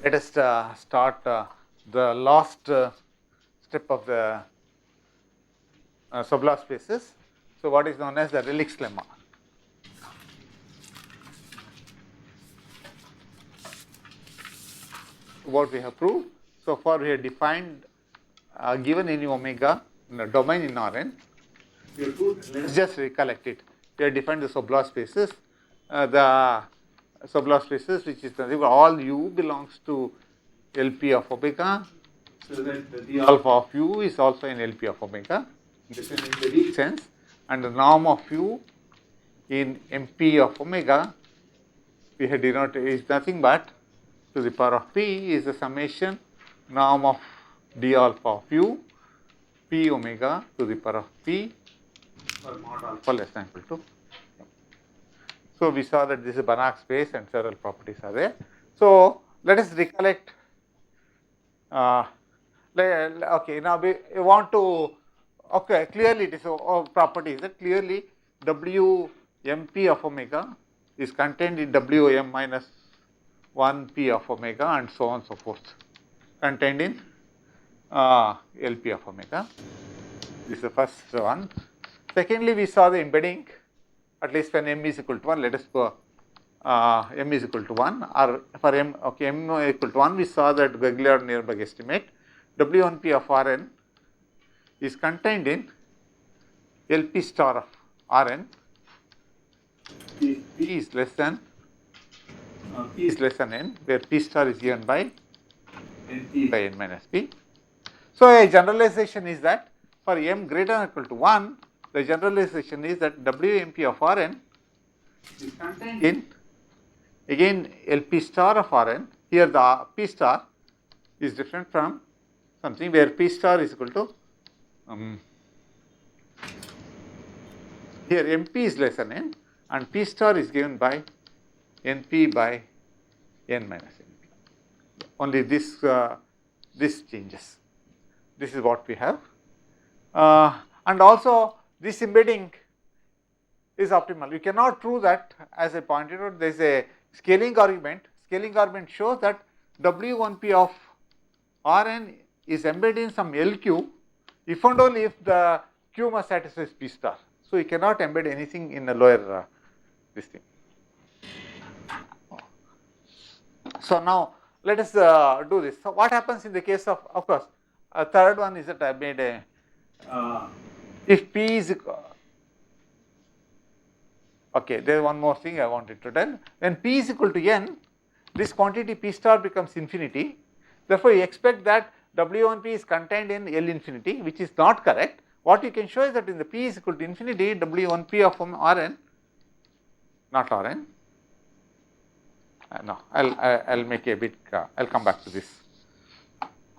Let us start the last step of the sublaw spaces. So, what is known as the Relic's lemma. What we have proved so far, we have defined given any omega in a domain in Rn. Let's just recollect it. We have defined the sublaw spaces. The sublaw spaces, which is nothing but all u belongs to LP of omega. So that the d alpha of u is also in LP of omega. This is in the weak sense. And the norm of u in MP of omega, we have denoted is nothing but to the power of p is the summation norm of d alpha of u p omega to the power of p for mod alpha less than equal to. So, we saw that this is Banach space and several properties are there. So, let us recollect. Okay, now we want to, okay, clearly it is property is that clearly W MP of omega is contained in Wm minus 1 P of omega and so on and so forth, contained in LP of omega. This is the first one. Secondly, we saw the embedding, at least when m is equal to 1, let us go m is equal to 1, or for m, okay, m equal to 1, we saw that Gagliardi-Nuremberg estimate W1P of Rn is contained in LP star of Rn. P is less than n, where P star is given by Np by n minus p. So, a generalization is that for m greater than or equal to 1, the generalization is that Wmp of Rn is contained in again LP star of Rn. Here the P star is different from something where P star is equal to here Mp is less than n and P star is given by Np by n minus Np. Only this this changes. This is what we have. And also this embedding is optimal. You cannot prove that, as I pointed out, there is a scaling argument. Scaling argument shows that W1P of Rn is embedded in some LQ if and only if the Q must satisfy P star. So, you cannot embed anything in a lower this thing. So, now let us do this. So, what happens in the case of course, a third one is that I made a if P is okay, there is one more thing I wanted to tell. When P is equal to n, this quantity P star becomes infinity. Therefore, you expect that W1P is contained in L infinity, which is not correct. What you can show is that in the P is equal to infinity, W1P of Rn, not Rn. No, I'll make a bit, I'll come back to this.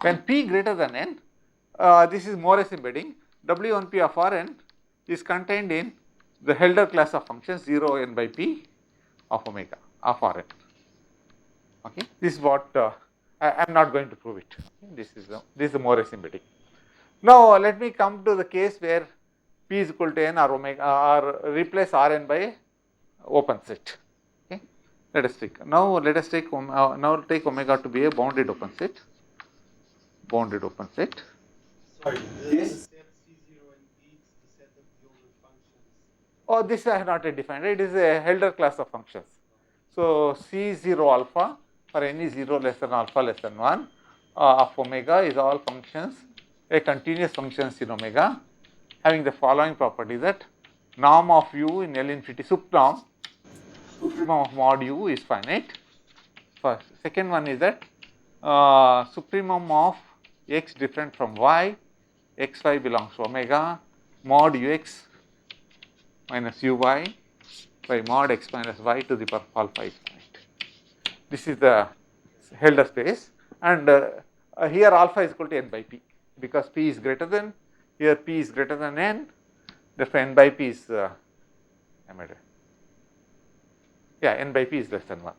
When P greater than n, this is Morris embedding, W1P of Rn is contained in the Helder class of functions 0 n by P of omega of Rn. Okay, this is what I am not going to prove it. Okay? This is the Morris embedding. Now let me come to the case where P is equal to n or omega or replace Rn by open set. Okay, let us take now take omega to be a bounded open set. Bounded open set. Sorry, Yes. set C0 and P is the set of the ordered functions. Oh, this I have not yet defined. It is a Helder class of functions. So C0 alpha for any 0 less than alpha less than 1 of omega is all functions, a continuous functions in omega, having the following property that norm of u in L infinity supranorm of mod u is finite. First, second one is that supremum of x different from y, xy belongs to omega, mod ux minus uy by mod x minus y to the power of alpha is finite. This is the Helder space, and here alpha is equal to n by p because p is greater than, here p is greater than n, therefore n by p is yeah, n by p is less than 1.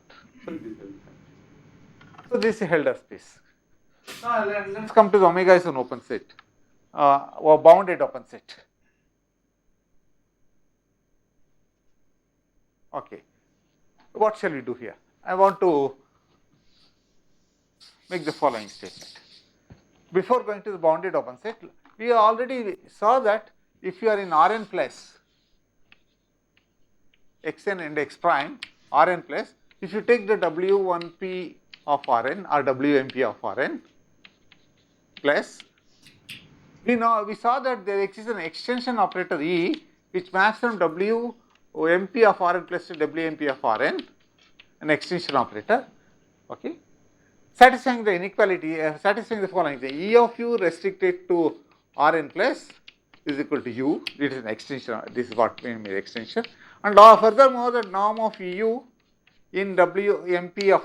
So this is Helder space. Now let's come to the omega is an open set or bounded open set. Okay, what shall we do here? I want to make the following statement. Before going to the bounded open set, we already saw that if you are in Rn plus xn and x prime Rn plus, if you take the W1p of Rn or Wmp of Rn plus, we saw that there exists an extension operator E which maps from Wmp of Rn plus to Wmp of Rn, an extension operator, okay, satisfying the inequality, satisfying the following: the E of u restricted to Rn plus is equal to u. It is an extension. This is what we mean extension. And furthermore, the norm of u in Wmp of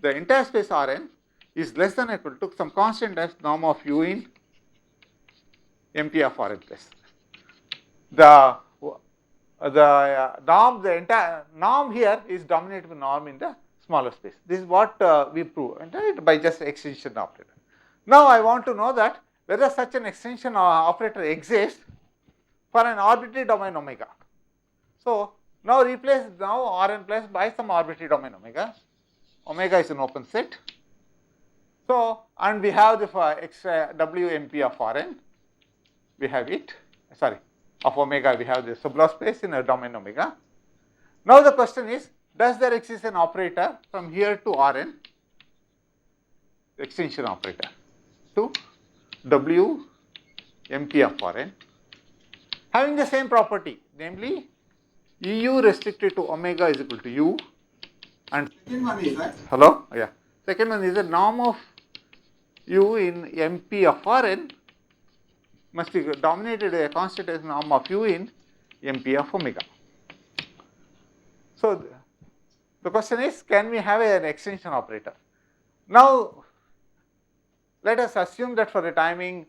the entire space Rn is less than or equal to some constant as norm of u in Mp of Rn plus. The norm, the entire norm here is dominated by norm in the smaller space. This is what we prove, right, by just extension operator. Now I want to know that whether such an extension operator exists for an arbitrary domain omega. So now replace Rn plus by some arbitrary domain omega. Omega is an open set. So and we have the Wmp of Rn. We have it. Sorry, of omega we have the subloss space in a domain omega. Now the question is, does there exist an operator from here to Rn, extension operator, to Wmp of Rn, having the same property, namely EU restricted to omega is equal to u, and second one is that, hello, yeah, second one is the norm of u in Mp of Rn must be dominated by a constant as norm of u in Mp of omega. So the question is, can we have an extension operator? Now let us assume that for the timing,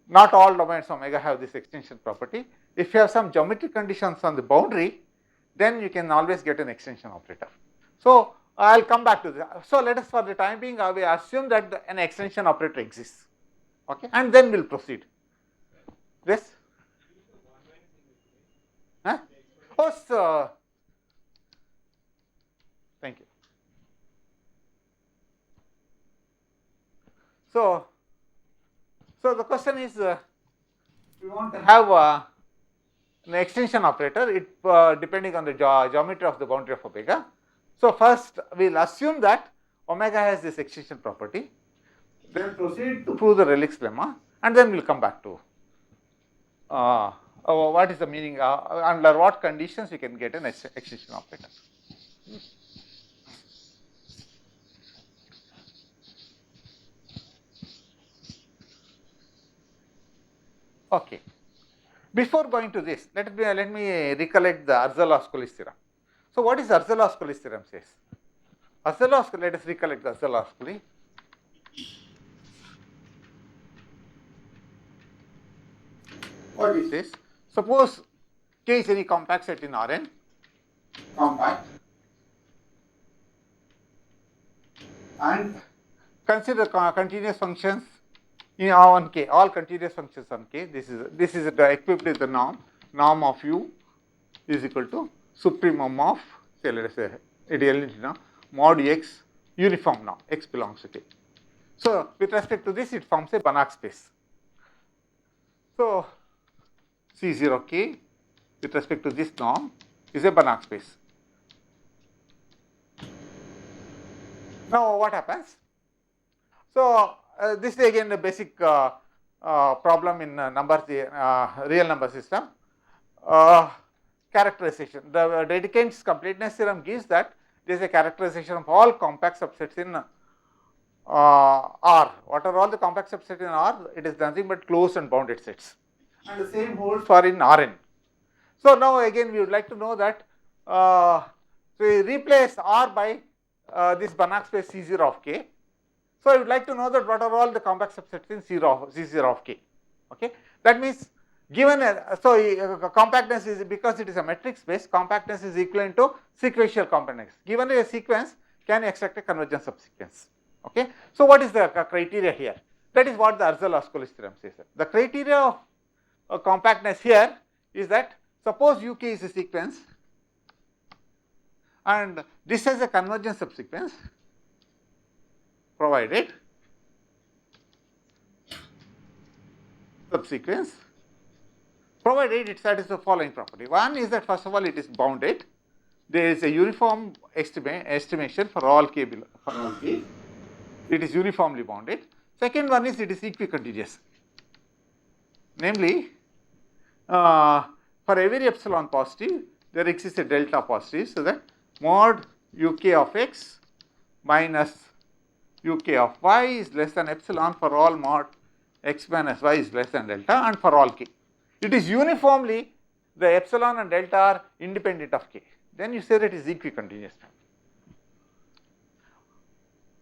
not all domains omega have this extension property. If you have some geometric conditions on the boundary, then you can always get an extension operator. So I will come back to this. So let us, for the time being, we assume that an extension operator exists, okay, and then we will proceed. Yes? Huh? Oh, sir. Thank you. So the question is, we want to have an extension operator, it depending on the geometry of the boundary of omega. So first we will assume that omega has this extension property, then proceed to prove the Rayleigh's lemma, and then we will come back to what is the meaning, under what conditions you can get an extension operator. Okay. Before going to this, let me recollect the Arzelà-Scolis theorem. So what is Arzelà-Scolis theorem says? Arzelà-Scolis, let us recollect the Arzelà-Scolis. What it says? Suppose K is any compact set in Rn, compact, and consider continuous functions on K, all continuous functions on K. This is equipped with the norm of u is equal to supremum of, say, let us say ideally mod x uniform norm, x belongs to K. So with respect to this, it forms a Banach space. So C0K with respect to this norm is a Banach space. Now what happens? So this is again the basic problem in real number system. Characterization. The Dedekind's completeness theorem gives that there is a characterization of all compact subsets in R. What are all the compact subsets in R? It is nothing but closed and bounded sets. And the same holds for in Rn. So now again we would like to know that, so we replace R by this Banach space C0 of K. So I would like to know that what are all the compact subsets in C0 of K. Okay, that means given compactness is, because it is a metric space, compactness is equivalent to sequential compactness. Given a sequence, can you extract a convergence subsequence? Okay, so what is the criteria here? That is what the Arzelà-Scolis theorem says. The criteria of compactness here is that suppose UK is a sequence and this has a convergence subsequence. provided subsequence provided it satisfies the following property. One is that first of all it is bounded. There is a uniform estimation for all k for all k. It is uniformly bounded. Second one is it is equicontinuous. Namely, for every epsilon positive, there exists a delta positive, so that mod uk of x minus uk of y is less than epsilon for all mod x minus y is less than delta, and for all k. It is uniformly, the epsilon and delta are independent of k. Then you say that it is equicontinuous.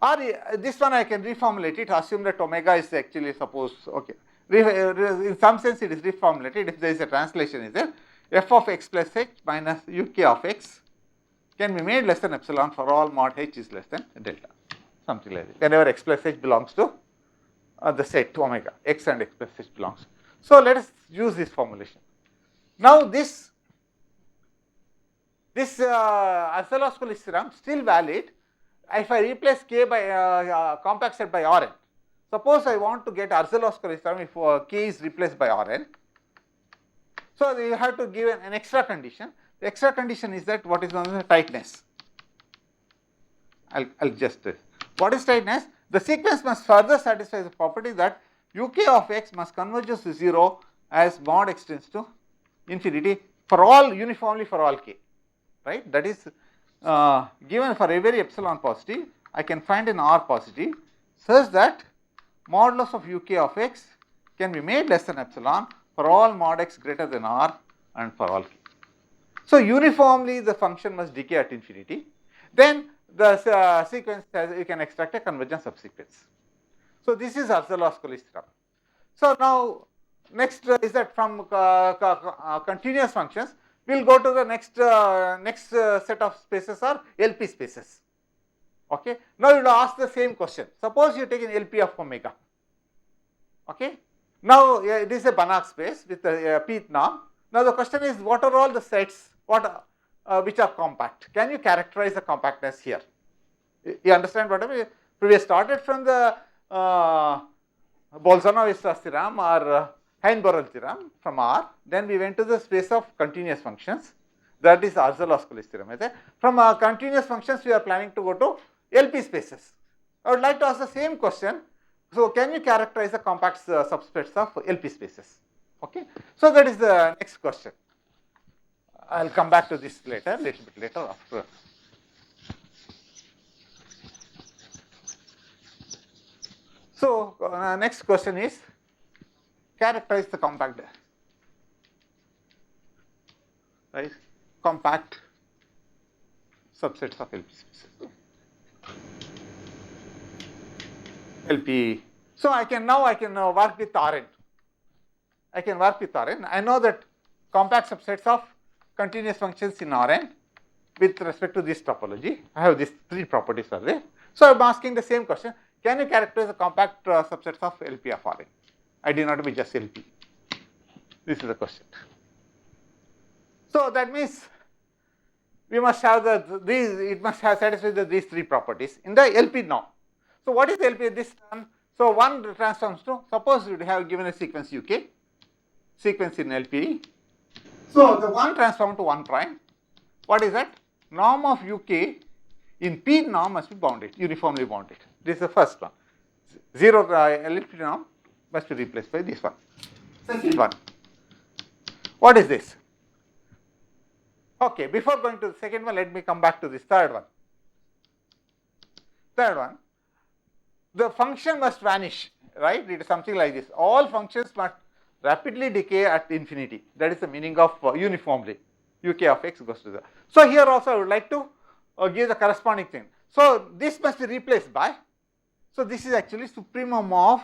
Or this one I can reformulate it, assume that omega is actually suppose, okay. In some sense it is reformulated if there is a translation is there. F of x plus h minus uk of x can be made less than epsilon for all mod h is less than delta. Something like that. Whenever x plus h belongs to the set omega, x and x plus h belongs. So let us use this formulation. Now this Arzelà-Scolis theorem still valid if I replace k by compact set by Rn. Suppose I want to get Arzelà-Scolis theorem if k is replaced by Rn. So you have to give an extra condition. The extra condition is that what is known as tightness. I'll just what is tightness? The sequence must further satisfy the property that uk of x must converge to 0 as mod x tends to infinity for all uniformly for all k, right? That is given for every epsilon positive, I can find an R positive such that modulus of uk of x can be made less than epsilon for all mod x greater than R and for all k. So uniformly the function must decay at infinity. Then the sequence you can extract a convergence subsequence. So this is Arzelà-Scolis theorem. So now next is that from continuous functions we will go to the next set of spaces are LP spaces. Okay. Now you will ask the same question. Suppose you take an LP of omega. Okay. Now it is a Banach space with a pth norm. Now the question is, what are all the sets which are compact? Can you characterize the compactness here? You understand what I mean? We started from the Bolzano-Weierstrass theorem or Hein-Borel theorem from R. Then we went to the space of continuous functions. That is Arzelà-Scolis theorem. From continuous functions, we are planning to go to LP spaces. I would like to ask the same question. So can you characterize the compact subspace of LP spaces? Okay. So that is the next question. I will come back to this later, little bit later after. So next question is characterize the compact, right? Compact subsets of LP spaces. LP. So I can work with Rn. I can work with Rn. I know that compact subsets of continuous functions in Rn with respect to this topology. I have these three properties are there. So I am asking the same question. Can you characterize the compact subsets of LP of Rn? I did not be just LP. This is the question. So that means we must have it must have satisfied these three properties in the LP now. So what is LP this time? So one transforms to, suppose you have given a sequence UK, sequence in LP. So the one transform to 1 prime. What is that? Norm of UK in P norm must be bounded, uniformly bounded. This is the first one. 0 LP norm must be replaced by this one. Second one. What is this? Okay, before going to the second one, let me come back to this third one. Third one. The function must vanish, right? It is something like this. All functions must rapidly decay at infinity. That is the meaning of uniformly. UK of x goes to 0. So here also I would like to give the corresponding thing. So this must be replaced by, so this is actually supremum of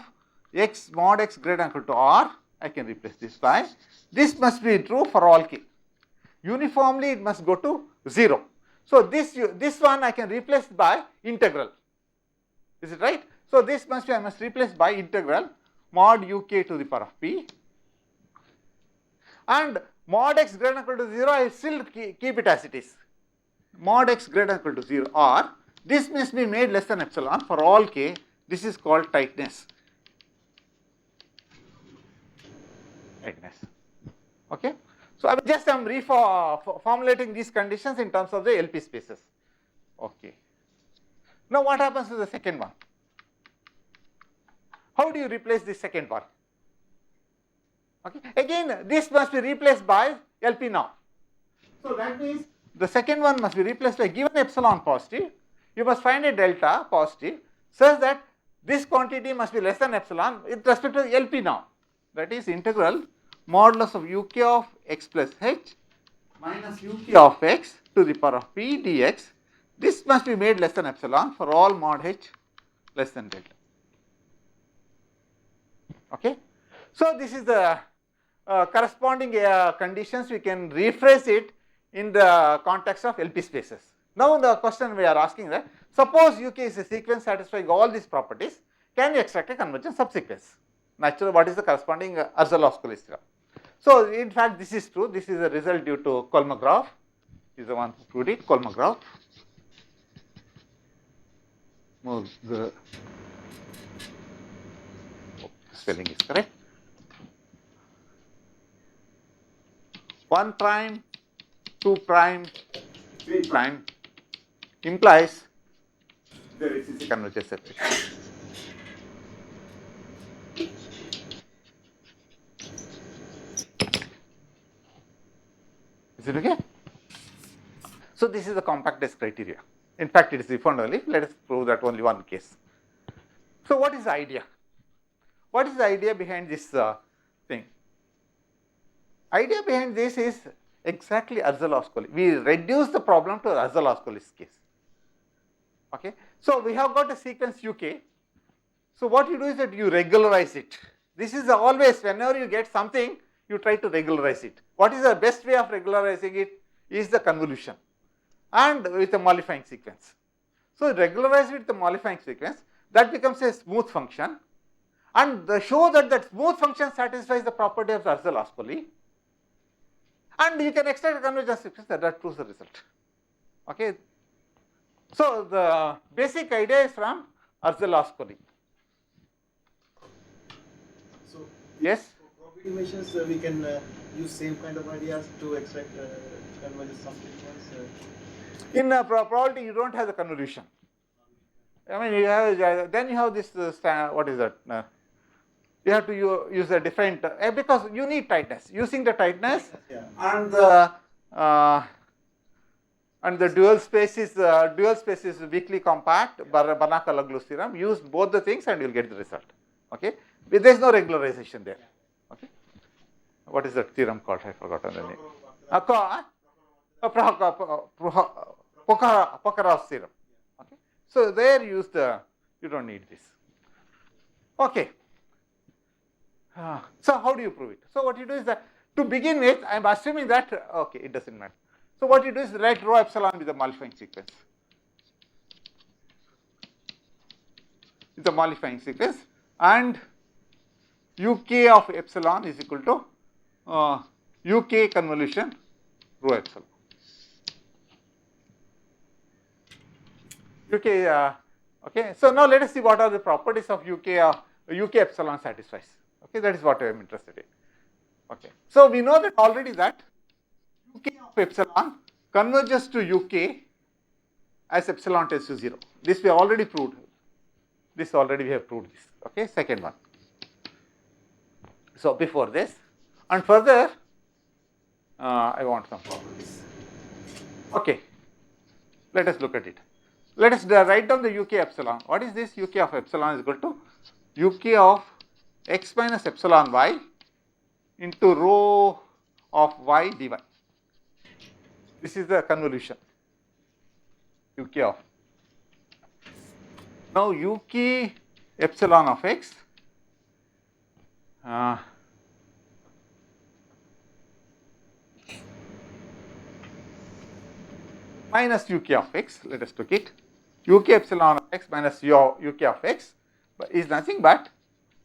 x mod x greater than or equal to R. I can replace this by, this must be true for all k. Uniformly it must go to 0. So this one I can replace by integral. Is it right? So this must be, I must replace by integral mod uk to the power of p, and mod x greater than or equal to 0 I will still keep it as it is. Mod x greater than or equal to 0 or This must be made less than epsilon for all k. This is called tightness. Okay. So I am reformulating these conditions in terms of the LP spaces. Okay. Now what happens to the second one? How do you replace the second one? Okay. Again, this must be replaced by LP now. So that means the second one must be replaced by given epsilon positive. You must find a delta positive such that this quantity must be less than epsilon with respect to LP now. That is integral modulus of uk of x plus h minus uk of x to the power of p dx. This must be made less than epsilon for all mod h less than delta. Okay. So this is the corresponding conditions. We can rephrase it in the context of LP spaces. Now the question we are asking that, suppose uk is a sequence satisfying all these properties, can you extract a convergent subsequence? Naturally, what is the corresponding Arzelov-Skolesky theorem? So in fact, this is true. This is a result due to Kolmogorov. Is the one who proved it. Kolmogorov. The spelling is correct. 1 prime, 2 prime, 3 prime implies there is a convergent separation. Is it okay? So this is the compactness criteria. In fact, it is defined only. Let us prove that only one case. So what is the idea? What is the idea behind this thing? Idea behind this is exactly Arzelov-Skolesky. We reduce the problem to Arzelov-Skolesky case. Okay. So we have got a sequence UK. So what you do is that you regularize it. This is always, whenever you get something, you try to regularize it. What is the best way of regularizing it? Is the convolution and with a mollifying sequence. So regularize it with the mollifying sequence, that becomes a smooth function, and show that that smooth function satisfies the property of the Arzelov-Skolesky, and you can extract a convergence sequence that proves the result. Okay. So the basic idea is from Arzelov-Skolesky. So Yes. for property measures, we can use same kind of ideas to extract convergent subsequence. In probability, you don't have the convolution. I mean, you have then you have this what is that? You have to use a different because you need tightness. Using the tightness and the dual space is weakly compact. Banach-Laglos theorem. Use both the things and you will get the result. Okay. There is no regularization there. Okay. What is that theorem called? I forgot the name. Pokharov's theorem. Okay. So there you don't need this. Okay. So how do you prove it? So what you do is that to begin with, I am assuming that okay, it doesn't matter. So what you do is write rho epsilon with the mollifying sequence. With the mollifying sequence, and uk of epsilon is equal to uk convolution rho epsilon. Okay. So now let us see what are the properties of uk epsilon satisfies. Okay, that is what I am interested in. Okay. So we know that already that uk of epsilon converges to uk as epsilon tends to 0. This we already proved. This already we have proved this. Okay, second one. So before this, and further, I want some properties. Okay, let us look at it. Let us write down the uk epsilon. What is this? Uk of epsilon is equal to uk of x minus epsilon y into rho of y dy. This is the convolution. Uk of. Now uk epsilon of x minus uk of x, let us look it, uk epsilon of x minus uk of x is nothing but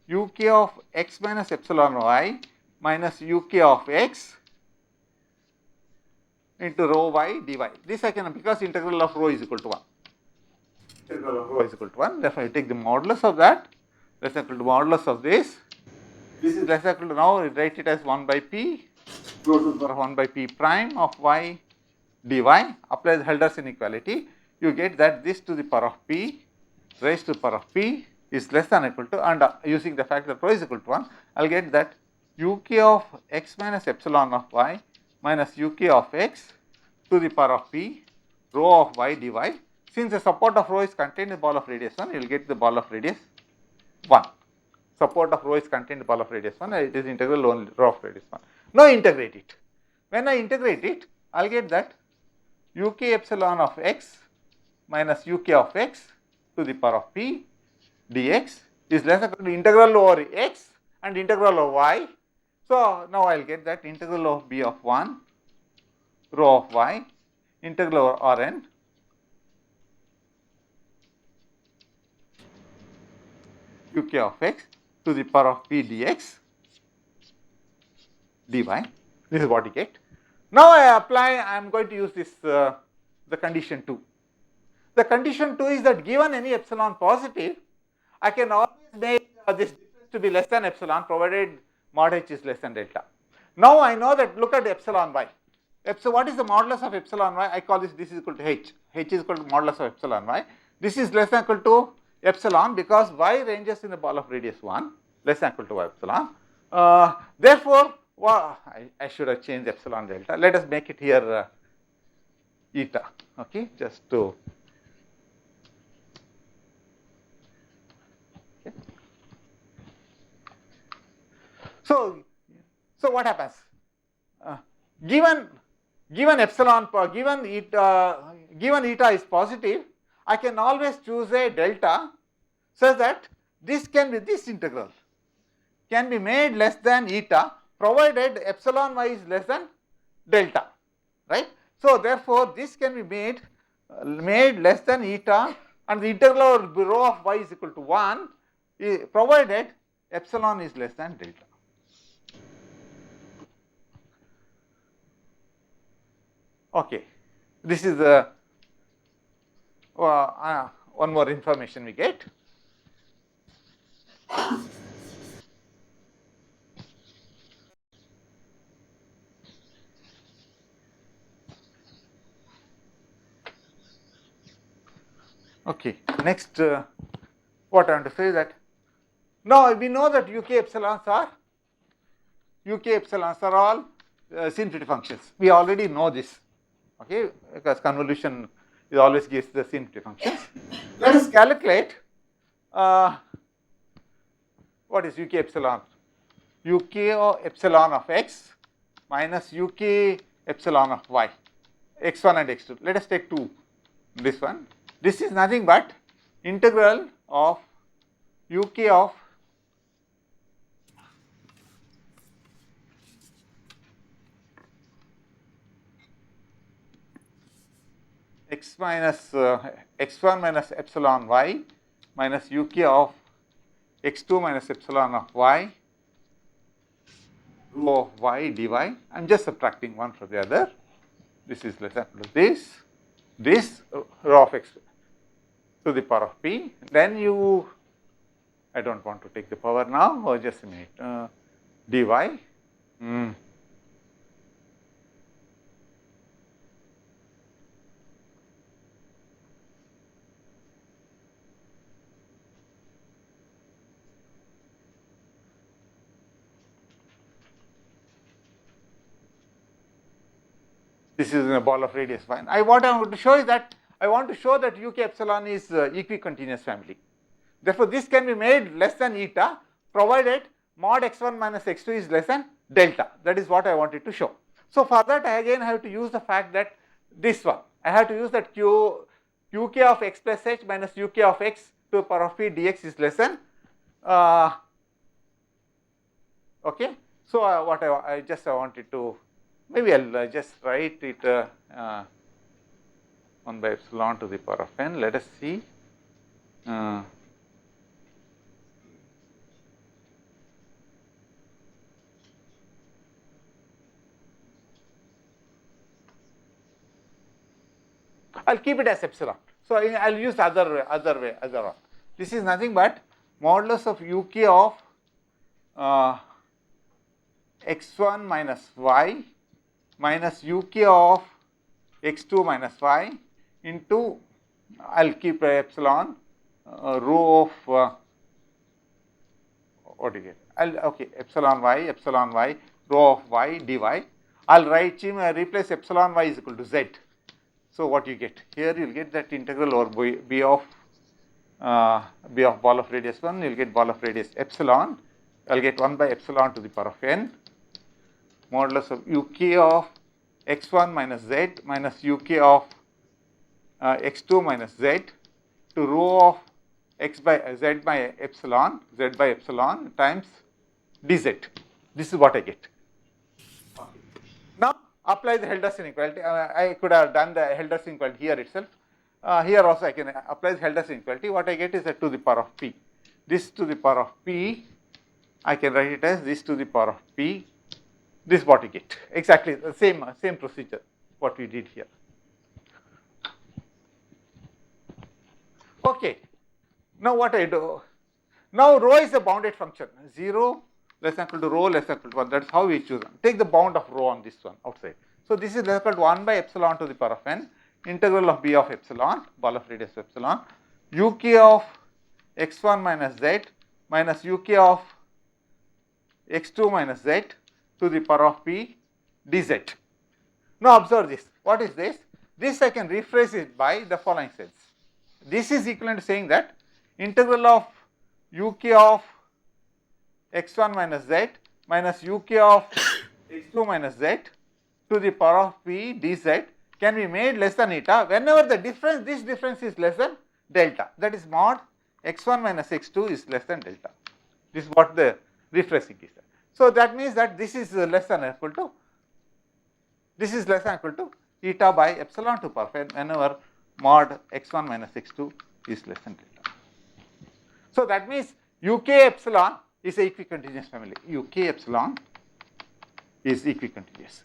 uk of x minus epsilon y minus uk of x into rho y dy. This I can, because integral of rho is equal to 1. integral of rho is equal to 1. Therefore, you take the modulus of that, less than equal to modulus of this. This is less than equal to, now write it as 1 by p, rho to the power of 1 by p prime of y dy, apply the Hölder's inequality. You get that this to the power of p raised to the power of p is less than or equal to, and using the fact that rho is equal to 1, I will get that uk of x minus epsilon of y minus uk of x to the power of p rho of y dy. Since the support of rho is contained in the ball of radius 1, you will get the ball of radius 1. Support of rho is contained in the ball of radius 1, it is integral only rho of radius 1. Now integrate it. When I integrate it, I will get that uk epsilon of x minus uk of x to the power of p dx is less than or equal to integral over x and integral over y. So now I will get that integral of b of 1 rho of y integral over Rn uk of x to the power of p dx dy. This is what you get. Now I apply, I am going to use this the condition 2. The condition 2 is that given any epsilon positive, I can always make this difference to be less than epsilon provided mod h is less than delta. Now I know that, look at epsilon y. What is the modulus of epsilon y? I call this is equal to h. H is equal to modulus of epsilon y. This is less than equal to epsilon because y ranges in the ball of radius 1, less than equal to epsilon. Therefore, I should have changed epsilon delta. Let us make it here eta, okay, just to. Okay. So what happens? Given epsilon, given eta is positive, I can always choose a delta such that this integral can be made less than eta provided epsilon y is less than delta, right? So therefore, this can be made less than eta and the integral over rho of y is equal to 1 provided epsilon is less than delta. Okay, this is one more information we get. Okay, next what I want to say is that now we know that uk epsilons are all infinity functions. We already know this, okay, because convolution it always gives the infinity functions. Let us calculate what is uk epsilon? uk epsilon of x minus uk epsilon of y, x1 and x2. Let us take 2, this one. This is nothing but integral of uk of x minus x1 minus epsilon y minus uk of x2 minus epsilon of y rho of y dy. I am just subtracting one from the other. This is less than this rho of x to the power of p. Then you, I do not want to take the power now, or just a minute, dy. This is in a ball of radius fine. What I want to show is that I want to show that uk epsilon is equicontinuous family. Therefore, this can be made less than eta provided mod x1 minus x2 is less than delta. That is what I wanted to show. So for that, I again have to use the fact that this one, I have to use that uk of x plus h minus uk of x to the power of p dx is less than okay. So what I wanted to, maybe I'll just write it 1 by epsilon to the power of n. Let us see. I'll keep it as epsilon. So I'll use other one. This is nothing but modulus of uk of x1 minus y minus uk of x2 minus y into, I'll keep epsilon rho of what do you get? Okay, epsilon y rho of y dy. I'll write replace epsilon y is equal to z. So what you get here? You'll get that integral over b of ball of radius 1. You'll get ball of radius epsilon. I'll get 1 by epsilon to the power of n modulus of uk of x1 minus z minus uk of x2 minus z to rho of x by z by epsilon times dz. This is what I get. Now apply the Helder's inequality. I could have done the Helder's inequality here itself. Here also I can apply the Helder's inequality. What I get is a to the power of p. This to the power of p, I can write it as this to the power of p. This is what you get. Exactly the same procedure what we did here. Okay. Now what I do? Now rho is a bounded function. 0 less than equal to rho less than equal to 1. That's how we choose. Take the bound of rho on this one outside. So this is less than equal to 1 by epsilon to the power of n integral of b of epsilon ball of radius epsilon uk of x1 minus z minus uk of x2 minus z to the power of p dz. Now observe this. What is this? This I can rephrase it by the following sense. This is equivalent to saying that integral of uk of x1 minus z minus uk of x2 minus z to the power of p dz can be made less than eta whenever this difference is less than delta. That is mod x1 minus x2 is less than delta. This is what the rephrasing is. So that means that this is less than or equal to eta by epsilon to power n whenever mod x1 minus x2 is less than delta. So that means uk epsilon is a equicontinuous family. uk epsilon is equicontinuous.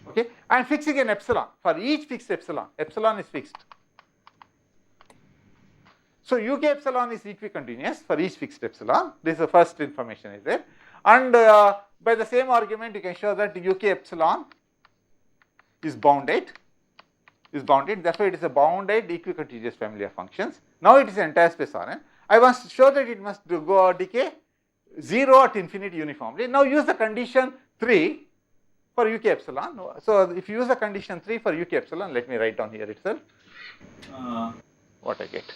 Okay, I am fixing an epsilon for each fixed epsilon. Epsilon is fixed. So uk epsilon is equicontinuous for each fixed epsilon. This is the first information is there, and by the same argument you can show that uk epsilon is bounded. Therefore it is a bounded equicontinuous family of functions. Now it is an entire space Rn. I must show that it must go decay 0 at infinity uniformly. Now use the condition 3 for uk epsilon. So if you use the condition 3 for uk epsilon, let me write down here itself what I get.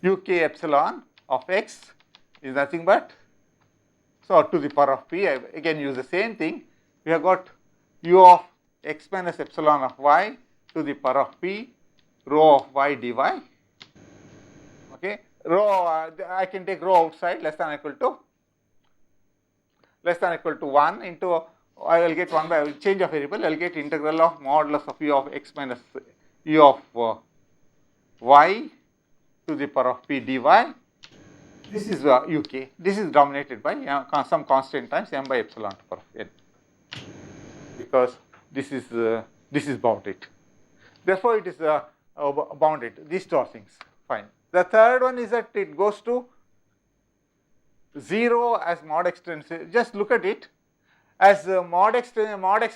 uk epsilon of x is nothing but, so to the power of p, I again use the same thing. We have got u of x minus epsilon of y to the power of p rho of y dy. Okay, rho I can take rho outside less than or equal to 1 into, I will get 1 by change of variable, I will get integral of modulus of u of x minus u of y to the power of p dy. This is uk. This is dominated by some constant times m by epsilon to the power of n, because this is bounded. Therefore, it is bounded. These two are things. Fine. The third one is that it goes to 0 as mod x tends. Just look at it as mod x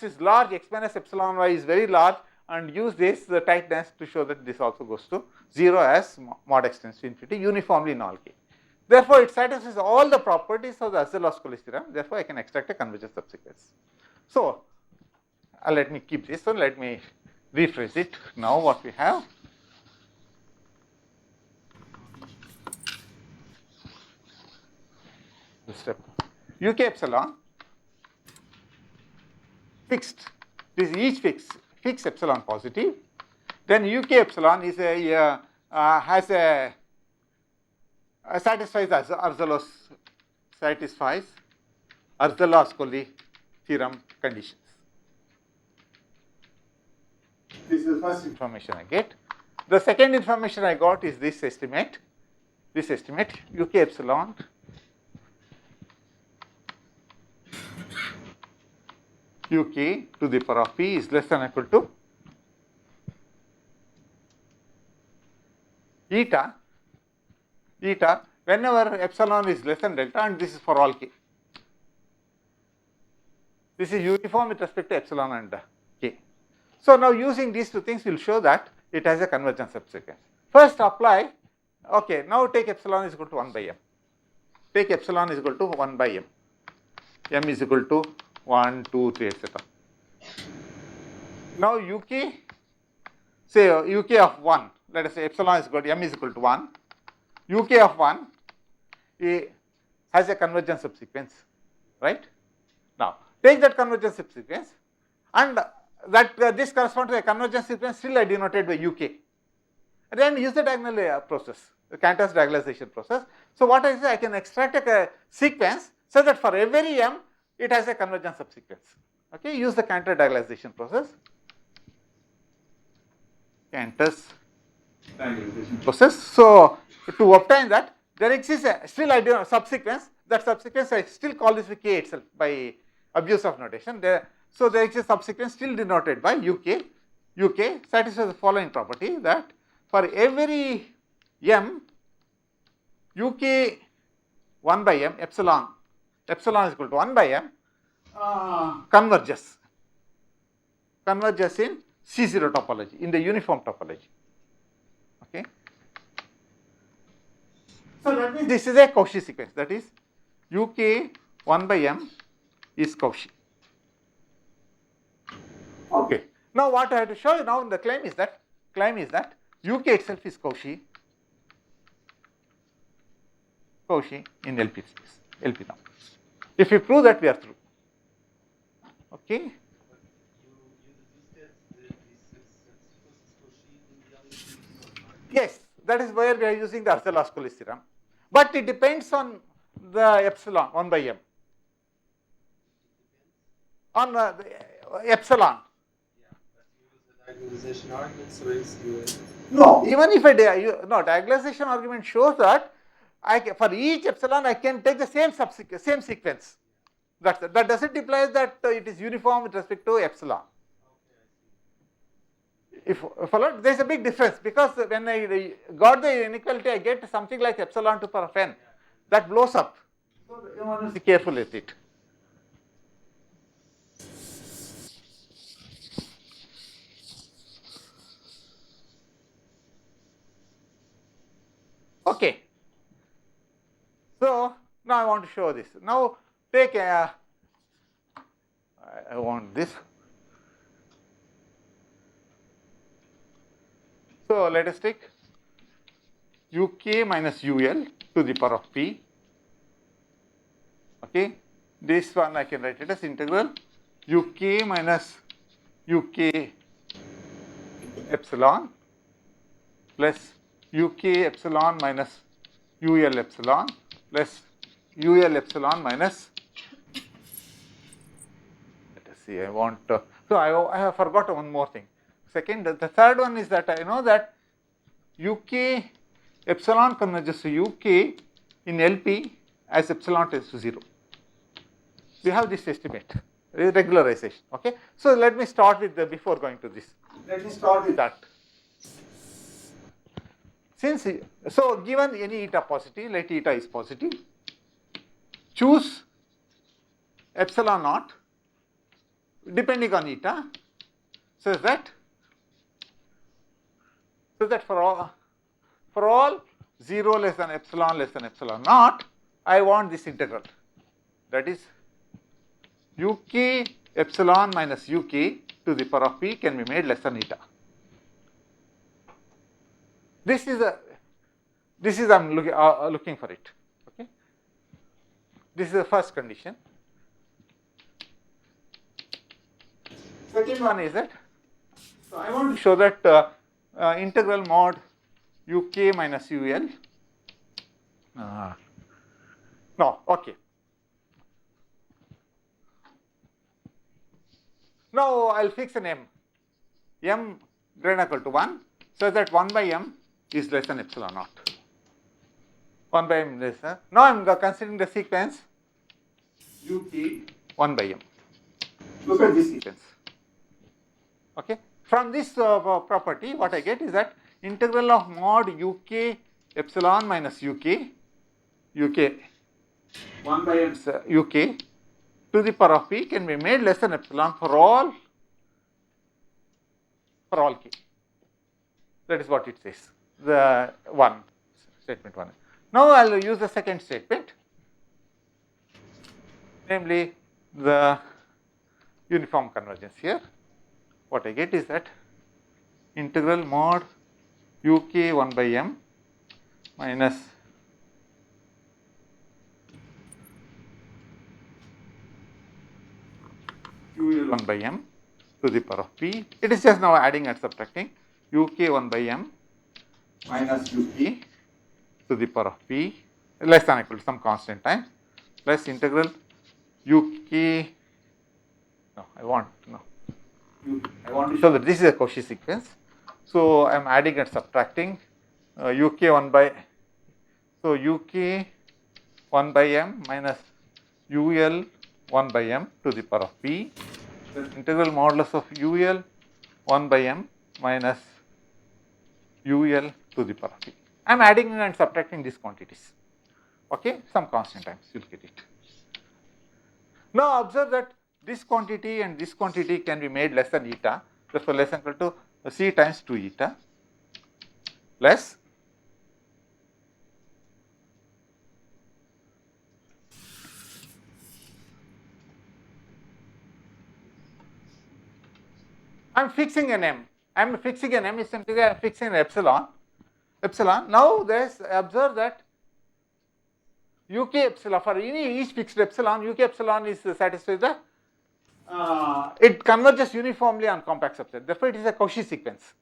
is large, x minus epsilon y is very large, and use this tightness to show that this also goes to 0 as mod x tends to infinity uniformly in all k. Therefore, it satisfies all the properties of the Arzelà-Scoli theorem. Therefore, I can extract a convergence subsequence. So, let me keep this one. Let me rephrase it. Now, what we have. This step. uk epsilon fixed. This is each fixed epsilon positive. Then uk epsilon is satisfies Arzelà-Scoli theorem conditions. This is the first information I get. The second information I got is this estimate. this estimate uk epsilon uk to the power of p is less than or equal to eta whenever epsilon is less than delta, and this is for all k. This is uniform with respect to epsilon and k. So now using these two things, we will show that it has a convergence subsequence. First apply, okay, now take epsilon is equal to 1 by m. Take epsilon is equal to 1 by m. M is equal to 1, 2, 3, etc. Now uk, say uk of 1, let us say epsilon is equal to m is equal to 1. uk of 1 has a convergence subsequence, right? Now take that convergence subsequence, and that this corresponds to a convergence sequence still I denoted by uk. And then use the diagonal process, the Cantor's diagonalization process. So what I say, I can extract a sequence so that for every m it has a convergence subsequence. Okay, use the Cantor diagonalization process. Cantor's diagonalization process. So to obtain that, there exists a still I do subsequence. That subsequence I still call this k itself by abuse of notation. So there exists a subsequence still denoted by uk. uk satisfies the following property, that for every m uk 1 by m epsilon is equal to 1 by m converges in C0 topology, in the uniform topology. Okay. So that means this is a Cauchy sequence, that is uk 1 by m is Cauchy. Okay. Now what I have to show you now in the claim is that uk itself is Cauchy in LP space, LP numbers. If you prove that, we are through. Okay. Yes, that is where we are using the Arzelà-Ascoli theorem, but it depends on the epsilon 1 by m. On the epsilon. Yeah, but you use the diagonalization argument, so it's you. No, even if diagonalization argument shows that for each epsilon I can take the same sequence. That doesn't imply that it is uniform with respect to epsilon. If there is a big difference, because when I got the inequality, I get something like epsilon to the power of n. That blows up. So you must be careful with it. Okay. So now I want to show this. Now take I want this. So let us take uk minus ul to the power of p. Okay, this one I can write it as integral uk minus uk epsilon plus uk epsilon minus ul epsilon plus ul epsilon minus, let us see, I want so I have forgotten one more thing. Second, the third one is that I know that uk epsilon converges to uk in LP as epsilon tends to 0. We have this estimate, regularization. Okay, so let me start with before going to this. Let me start with that. So given any eta positive, let eta is positive, choose epsilon naught depending on eta, so that for all 0 less than epsilon naught, I want this integral, that is uk epsilon minus uk to the power of p can be made less than eta. This is I am looking for it. Okay, this is the first condition. Second one is that, so I want to show that integral mod uk minus ul. No, okay. Now I will fix an m greater than or equal to 1, so that 1 by m is less than epsilon naught. 1 by m is now I am considering the sequence uk 1 by m. Look at this sequence. Okay. From this property, what I get is that integral of mod uk epsilon minus uk 1 by m uk to the power of p can be made less than epsilon for all k. That is what it says. The statement 1. Now I will use the second statement, namely the uniform convergence here. What I get is that integral mod uk 1 by m minus ul 1 by m to the power of p. It is just now adding and subtracting uk 1 by m minus uk to the power of p less than or equal to some constant time plus integral uk. No, I want to show that this is a Cauchy sequence. So I am adding and subtracting uk 1 by, so uk 1 by m minus ul 1 by m to the power of p plus integral modulus of ul 1 by m minus ul to the power of p. I am adding and subtracting these quantities, okay, some constant times you will get it. Now observe that this quantity and this quantity can be made less than eta, therefore less than equal to c times 2 eta plus I am fixing an m. I am fixing an m is simply I am fixing an epsilon. Now there is, observe that uk epsilon for each fixed epsilon, uk epsilon is satisfies the it converges uniformly on compact subset. Therefore, it is a Cauchy sequence.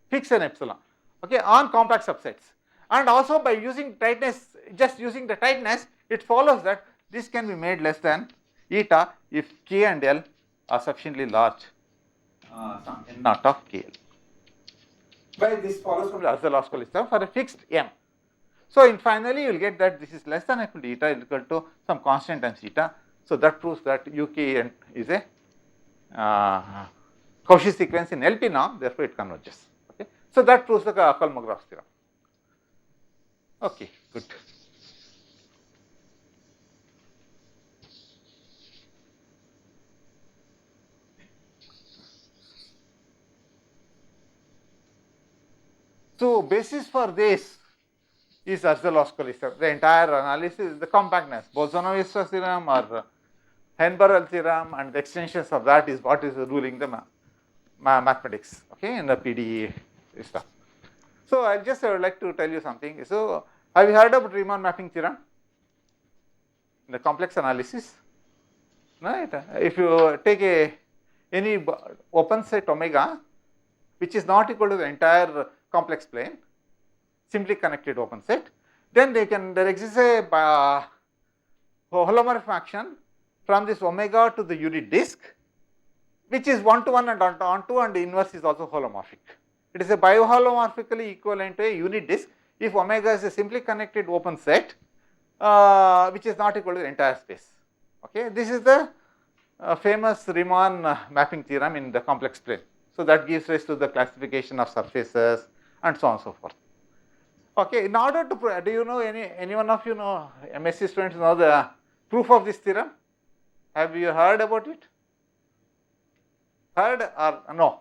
Fix an epsilon, okay, on compact subsets. And also by using tightness, just using the tightness, it follows that this can be made less than eta if k and l are sufficiently large, some n naught of kl. By this follows from the Arzelà-Ascoli theorem for a fixed m. So in finally you will get that this is less than or equal to eta is equal to some constant times eta. So that proves that uk is a Cauchy sequence in LP norm, therefore it converges. Okay. So that proves the Kolmogorov theorem. Okay, good. So basis for this is Arzelà-Ascoli theorem. The entire analysis is the compactness, Bolzano-Weierstrass theorem or Hen-Burrell theorem, and the extensions of that is what is ruling the mathematics, okay, in the PDE stuff. So I just would like to tell you something. So have you heard about Riemann mapping theorem in the complex analysis? Right? If you take any open set omega which is not equal to the entire complex plane, simply connected open set, then there exists a holomorphic action from this omega to the unit disk, which is 1 to 1 and onto, and the inverse is also holomorphic. It is a bioholomorphically equivalent to a unit disk if omega is a simply connected open set which is not equal to the entire space. Okay, this is the famous Riemann mapping theorem in the complex plane. So that gives rise to the classification of surfaces and so on and so forth. Okay, in order to do you know any one of you know MSc students know the proof of this theorem? Have you heard about it? Heard or no?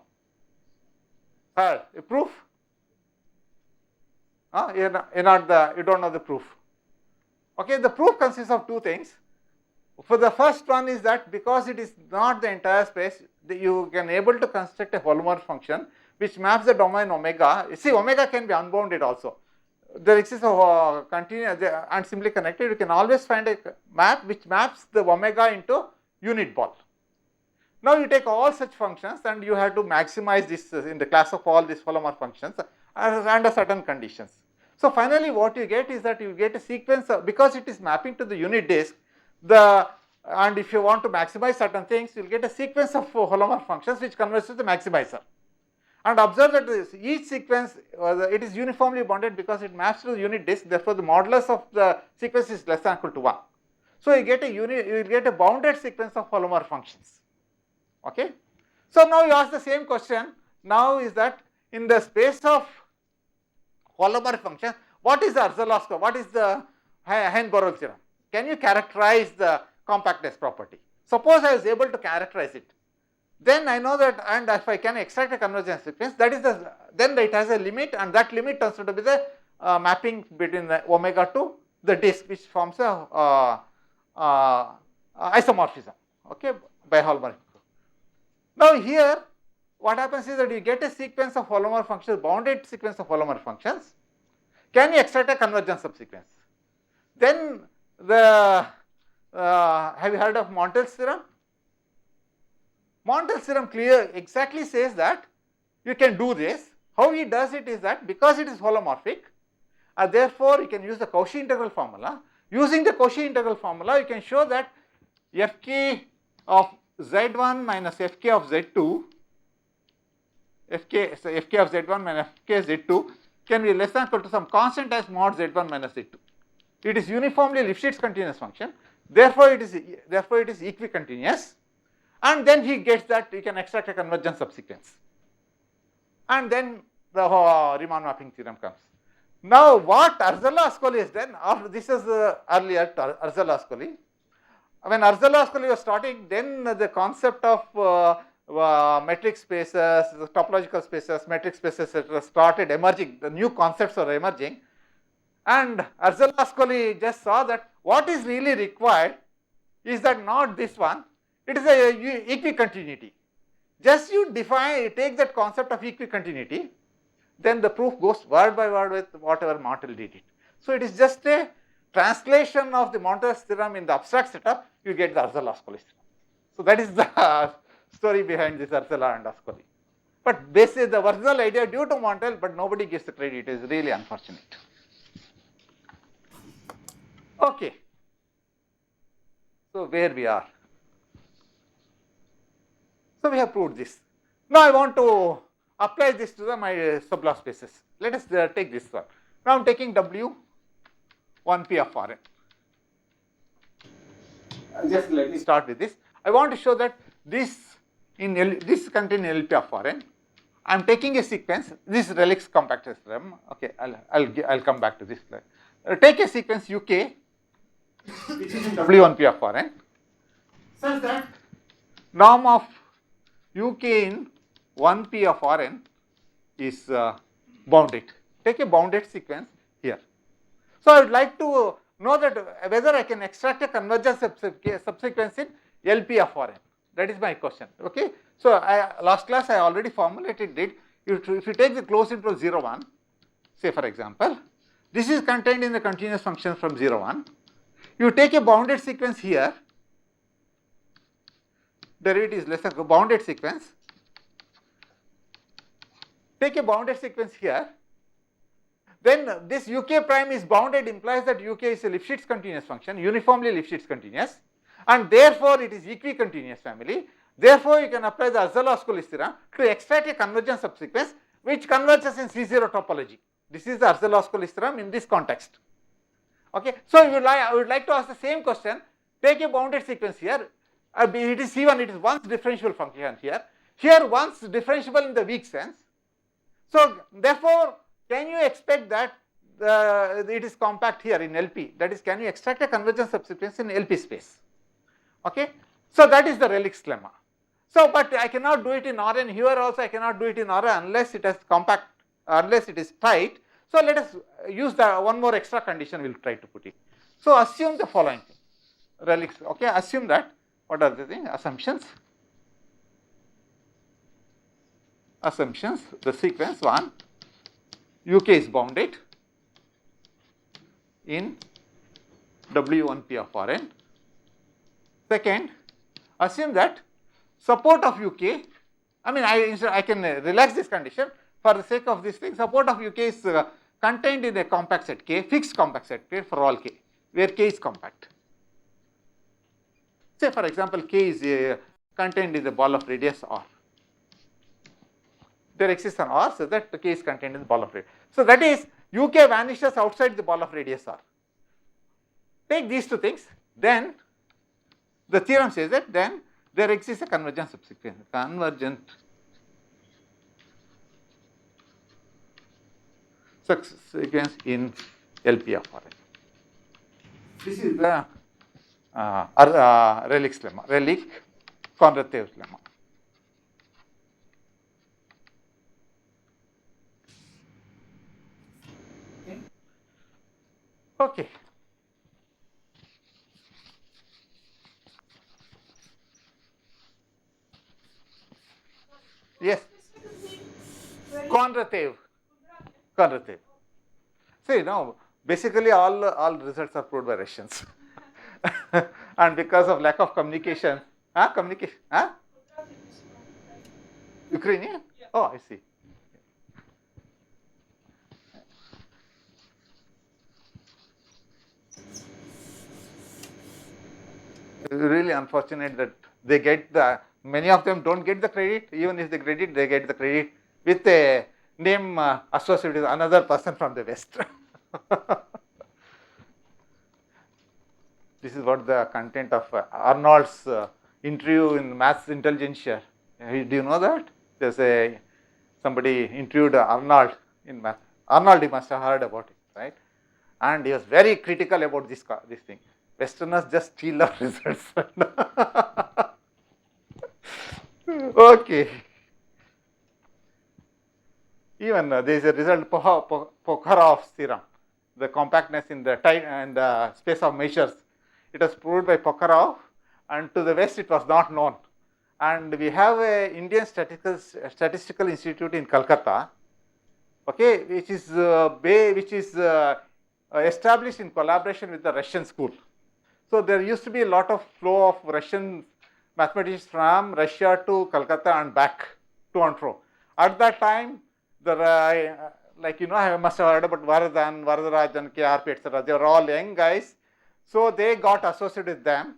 Heard. A proof? You don't know the proof. Okay, the proof consists of two things. For the first one is that because it is not the entire space, you can able to construct a holomorphic function which maps the domain omega. See, omega can be unbounded also. There exists a continuous and simply connected. You can always find a map which maps the omega into unit ball. Now you take all such functions and you have to maximize this in the class of all these holomorphic functions under certain conditions. So finally what you get is that you get a sequence of, because it is mapping to the unit disk, and if you want to maximize certain things, you will get a sequence of holomorphic functions which converges to the maximizer. And observe that each sequence, it is uniformly bounded because it maps to the unit disk, therefore the modulus of the sequence is less than or equal to 1. So you get a bounded sequence of holomorph functions. Okay. So now you ask the same question, now is that in the space of holomorph function, what is the Arzelov score? What is the Hein-Borel theorem? Can you characterize the compactness property? Suppose I was able to characterize it, then I know that, and if I can extract a convergence sequence, that is then it has a limit, and that limit turns out to be the mapping between the omega to the disk, which forms a isomorphism, okay, by holomorph. Now here, what happens is that you get a sequence of holomorph functions, bounded sequence of holomorph functions. Can you extract a convergence subsequence? Then have you heard of Montel's theorem? Montel's theorem exactly says that you can do this. How he does it is that because it is holomorphic, therefore you can use the Cauchy integral formula. Using the Cauchy integral formula, you can show that Fk of Z1 minus Fk of Z2, Fk of Z1 minus Fk of Z2 can be less than or equal to some constant as mod Z1 minus Z2. It is uniformly Lifshitz continuous function, therefore it is equicontinuous, and then he gets that he can extract a convergence subsequence, and then the Riemann mapping theorem comes. Now what Arzelà-Ascoli has done, after this is earlier Arzelà-Ascoli. When Arzelà-Ascoli was starting, then the concept of metric spaces, topological spaces, metric spaces, etc. started emerging, the new concepts are emerging, and Arzelà-Ascoli just saw that what is really required is that not this one, it is a equicontinuity. Just you take that concept of equicontinuity, then the proof goes word by word with whatever Montel did it. So it is just a translation of the Montel's theorem in the abstract setup, you get the Arzelà-Ascoli theorem. So that is the story behind this Arzelà and Ascoli. But this is the original idea due to Montel, but nobody gives the credit, it is really unfortunate. Okay. So where we are. So we have proved this. Now I want to apply this to my sublot spaces. Let us take this one. Now I am taking W 1p of Rn. Just let me start with this. I want to show that this contains LP of Rn. I am taking a sequence. This Relix compactness theorem. Okay, I'll come back to this. Take a sequence UK, which is in W1p of Rn, such that norm of UK in 1p of Rn is bounded. Take a bounded sequence here. So I would like to know that whether I can extract a convergence subsequence in LP of Rn. That is my question. Okay. So last class I already formulated it. If you take the closed interval 0, 1, say for example, this is contained in the continuous function from 0, 1. You take a bounded sequence here, derivative is less than bounded sequence. Take a bounded sequence here. Then this UK prime is bounded implies that UK is a Lifshitz continuous function, uniformly Lifshitz continuous, and therefore it is equicontinuous family. Therefore, you can apply the Arzelà-Ascoli theorem to extract a convergence subsequence which converges in C0 topology. This is the Arzelà-Ascoli theorem in this context. Okay. So I would like to ask the same question. Take a bounded sequence here. It is C1, it is once differentiable function here. Here once differentiable in the weak sense. So therefore, can you expect that it is compact here in LP? That is, can you extract a convergence subsequence in LP space? Okay. So that is the Relix lemma. So, but I cannot do it in Rn. Here also I cannot do it in Rn unless it is compact, unless it is tight. So let us use the one more extra condition. We will try to put it. So assume the following thing. Relix. Okay. Assume that. What are the things? Assumptions. Assumptions. The sequence 1. UK is bounded in W1p of Rn. Second, assume that support of UK, I can relax this condition for the sake of this thing. Support of UK is contained in a compact set K, fixed compact set K for all K, where K is compact. Say for example, K is contained in the ball of radius R. there exists an R so that the K is contained in the ball of radius. So that is UK vanishes outside the ball of radius R. Take these two things, then the theorem says that then there exists a convergent subsequence, convergent subsequence in LP of Rn. This is the Relic's lemma, Relic-Kondratyev's lemma. Okay. Yes. Kondratyev. See, now basically all results are proved by Russians, and because of lack of communication, Ukrainian. Oh, I see. Really unfortunate that they get many of them don't get the credit. Even if they get the credit with a name associated with another person from the West. This is what the content of Arnold's interview in Maths Intelligentsia. Do you know that? There's somebody interviewed Arnold in Math. Arnold, you must have heard about it, right? And he was very critical about this thing. Westerners just steal our results. Okay. Even there is a result, Pokharov's theorem, the compactness in the time and space of measures. It was proved by Pokharov, and to the West it was not known. And we have a Indian Statistical Institute in Calcutta, okay, which is established in collaboration with the Russian school. So there used to be a lot of flow of Russian mathematicians from Russia to Calcutta and back to and fro. At that time, like I must have heard about Varadan, Varadarajan, KRP, etc. They were all young guys, so they got associated with them.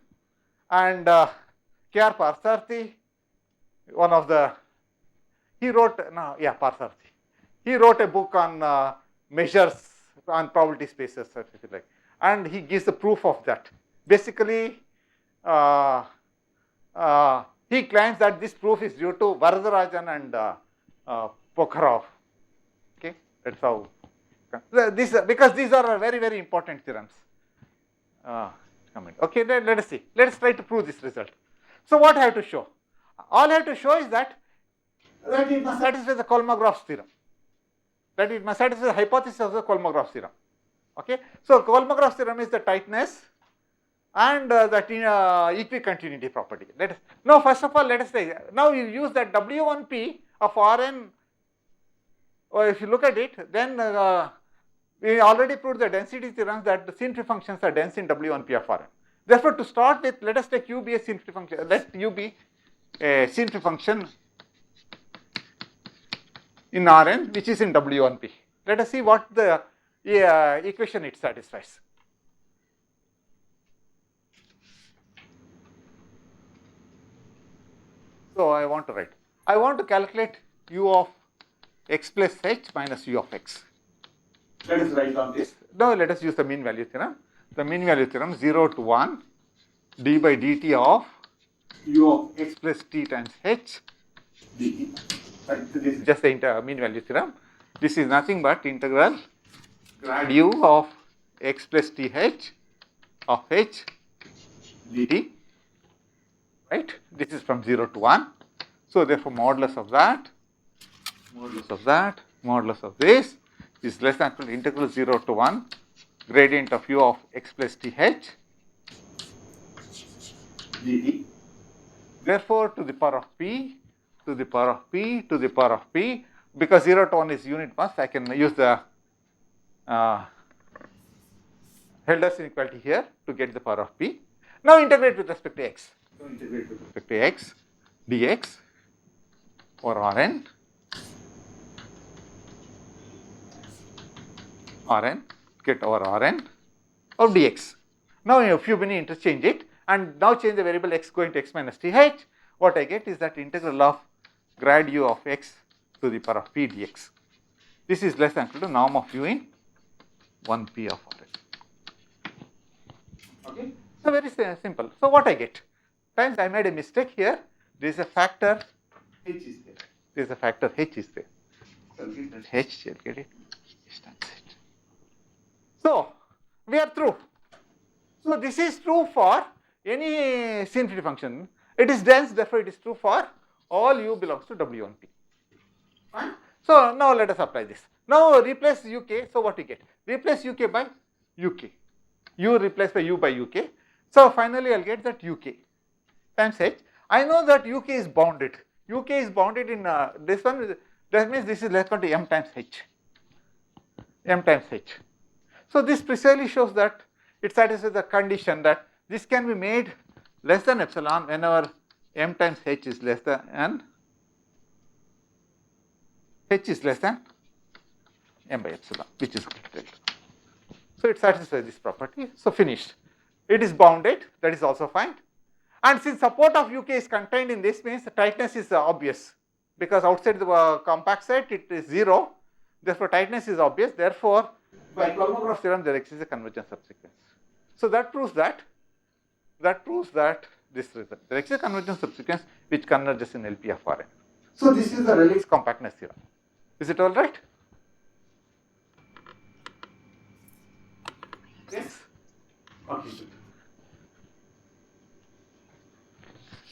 And KR Parsarthi, Parsarthi. He wrote a book on measures on probability spaces, if you like, and he gives the proof of that. Basically, he claims that this proof is due to Varadarajan and Pokharov. Okay, that's how. Because these are very, very important theorems. Okay, let us see. Let us try to prove this result. So what I have to show? All I have to show is that it must satisfy the Kolmogov's theorem. That it must satisfy the hypothesis of the Kolmogov's theorem. Okay, so Kolmogov's theorem is the tightness and that equicontinuity property. Now, first of all, let us say, now you use that W1P of Rn, or if you look at it, then we already proved the density theorem that the symmetry functions are dense in W1P of Rn. Therefore, to start with, let us take U be a symmetry function, let U be a symmetry function in Rn, which is in W1P. Let us see what the equation it satisfies. So I want to calculate U of x plus h minus U of x. Let us write down this. Now let us use the mean value theorem. The mean value theorem 0 to 1 d by dt of U of x plus t times h dt. Right. So this is just the mean value theorem. This is nothing but integral grad U of x plus th of h dt. Right? This is from 0 to 1. So therefore, modulus of that, modulus of this is less than equal to integral 0 to 1 gradient of U of x plus th dt. Therefore, to the power of p, to the power of p, to the power of p, because 0 to 1 is unit mass, I can use the Hölder's inequality here to get the power of p. Now integrate with respect to x. So integrate with respect to x dx or Rn get over Rn of dx. Now if you interchange it and now change the variable x going to x minus th, what I get is that integral of grad U of x to the power of p dx. This is less than equal to norm of u in 1p of Rn. Okay. So very simple. So what I get? Times I made a mistake here. There is a factor h is there. There is a factor h is there. So I'll get that h. I'll get it. So we are through. So this is true for any C infinity function. It is dense, therefore it is true for all u belongs to W1P. Fine. So now let us apply this. Now replace UK. So what we get? Replace UK by UK. U replaced by U by UK. So finally I'll get that UK times H. I know that UK is bounded. UK is bounded in this one. That means this is less equal to M times H. M times H. So this precisely shows that it satisfies the condition that this can be made less than epsilon whenever M times H is less than and H is less than M by epsilon, which is delta. So it satisfies this property. So finished. It is bounded, that is also fine. And since support of UK is contained in this, means the tightness is obvious, because outside the compact set it is 0. Therefore tightness is obvious. Therefore by Kolmogorov theorem there exists a convergence subsequence. So that proves that this result. There exists a convergence subsequence which converges in LP of Rn. So this is the Rayleigh's compactness theorem. Is it all right? Yes. Okay.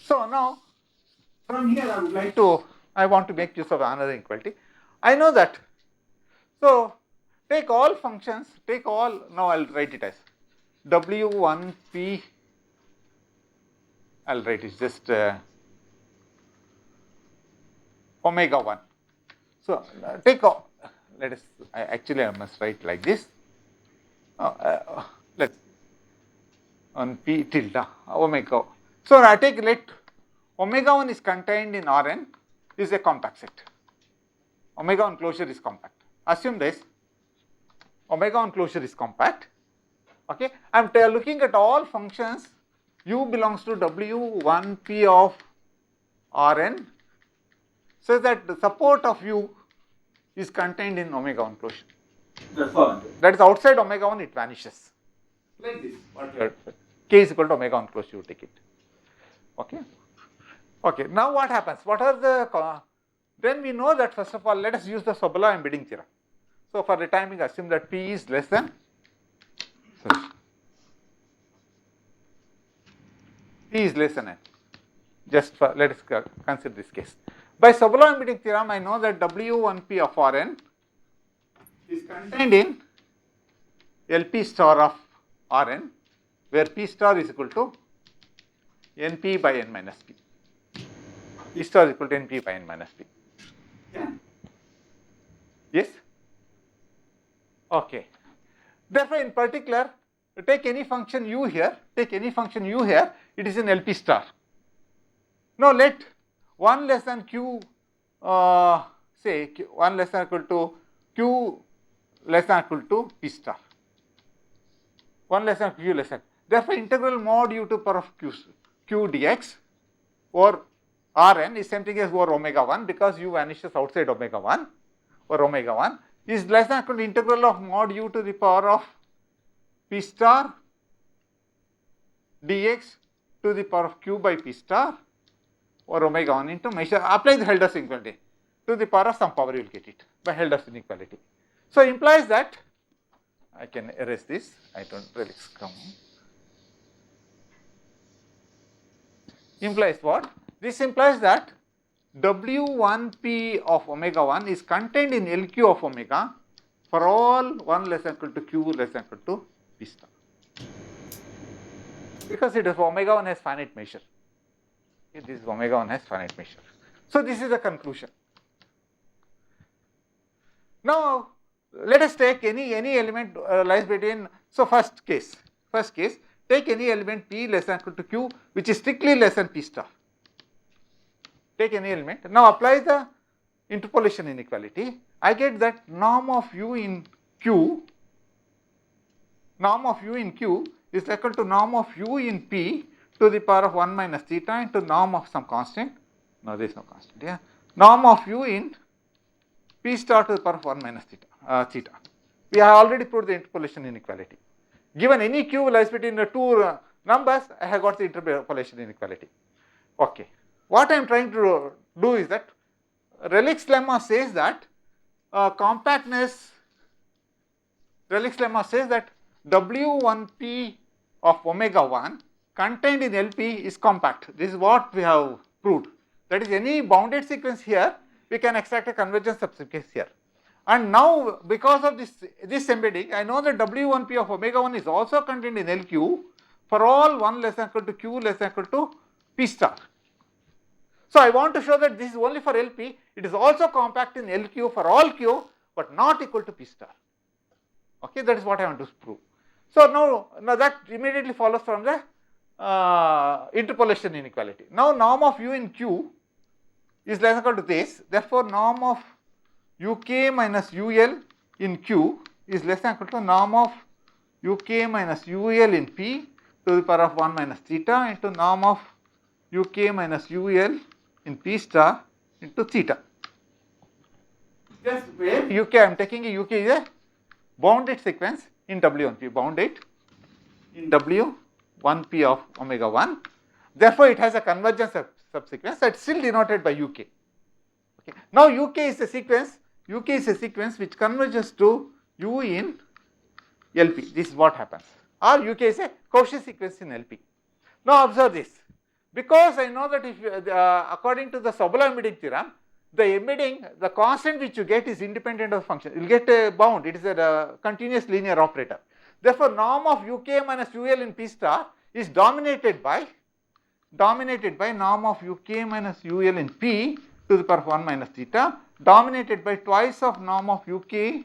So now from here I want to make use of another inequality. I know that. So take all functions, now I'll write it as W1P, I'll write it just omega 1. So take all, let us, I must write like this. Let's on P tilde omega. So I take let omega 1 is contained in Rn is a compact set. Omega 1 closure is compact. Assume this. Omega 1 closure is compact. Okay, I am looking at all functions. U belongs to W1P of Rn, so that the support of U is contained in omega 1 closure. That is outside omega 1 it vanishes. Like this. K is equal to omega 1 closure, you take it. Okay. Okay. Now what happens? What are the then we know that first of all let us use the Sobolev embedding theorem. So for the time being assume that P is less than P is less than N. Just for, let us consider this case. By Sobolev embedding theorem I know that W1P of Rn is contained in LP star of Rn, where P star is equal to NP by N minus P. P star is equal to NP by N minus P. Yeah. Yes? Okay. Therefore, in particular, take any function u here, it is in LP star. Now let 1 less than q, say 1 less than equal to q less than equal to p star. 1 less than q less than. Therefore, integral mod u to power of q dx or Rn is same thing as over omega 1 because u vanishes outside omega 1 or omega 1 is less than equal to integral of mod u to the power of p star dx to the power of q by p star or omega 1 into measure, apply the Helder's inequality to the power of some power, you will get it by Helder's inequality. So implies that, I can erase this, I don't really come. Implies what? This implies that W1P of omega 1 is contained in LQ of omega for all 1 less than equal to q less than equal to p star. Because it is omega 1 has finite measure. Okay, this omega 1 has finite measure. So this is the conclusion. Now let us take any element lies between, so first case, take any element p less than equal to q which is strictly less than p star. Take any element. Now apply the interpolation inequality. I get that norm of u in q is equal to norm of u in p to the power of 1 minus theta into norm of some constant. No, there is no constant. Yeah, norm of u in P star to the power of 1 minus theta. We have already proved the interpolation inequality. Given any q lies between the two numbers, I have got the interpolation inequality. Okay. What I am trying to do is that Relic's lemma says that compactness, Relic's lemma says that W1p of omega 1 contained in LP is compact. This is what we have proved. That is, any bounded sequence here, we can extract a convergence subsequence here. And now, because of this embedding, I know that W1p of omega 1 is also contained in LQ for all 1 less than equal to Q less than equal to P star. So, I want to show that this is only for LP, it is also compact in LQ for all Q, but not equal to P star. Okay, that is what I want to prove. So, now that immediately follows from the interpolation inequality. Now, norm of U in Q is less than equal to this, therefore, norm of UK minus UL in Q is less than equal to norm of UK minus UL in P to the power of 1 minus theta into norm of UK minus UL in P star into theta. Just where UK, I am taking a UK is a bounded sequence in W1p, bounded in W1p of omega 1. Therefore, it has a convergence subsequence that is still denoted by UK. Okay. Now, UK is a sequence which converges to U in LP. This is what happens. Or UK is a Cauchy sequence in LP. Now, observe this. Because I know that if according to the Sobolev embedding theorem, the constant which you get is independent of the function. You will get a bound. It is a continuous linear operator. Therefore, norm of UK minus UL in P star is dominated by norm of UK minus UL in P to the power of 1 minus theta, dominated by twice of norm of UK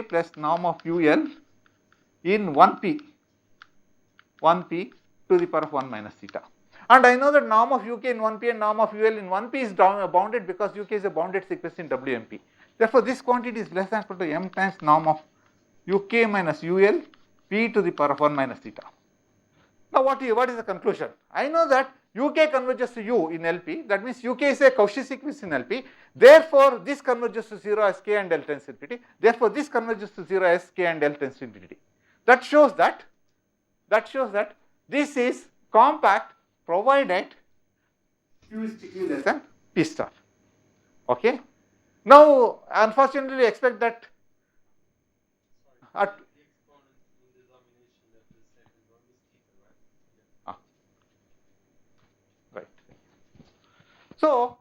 plus norm of UL in 1p to the power of 1 minus theta. And I know that norm of UK in 1p and norm of UL in 1p is bounded because UK is a bounded sequence in WMP. Therefore, this quantity is less than or equal to m times norm of UK minus UL p to the power of 1 minus theta. Now, what is the conclusion? I know that UK converges to U in LP, that means UK is a Cauchy sequence in LP, therefore, this converges to 0 as k and L tends to infinity, therefore, this converges to 0 as k and L tends to infinity. That shows that this is compact provided Q is strictly less than P star. Okay. Now, unfortunately, we expect that at right. So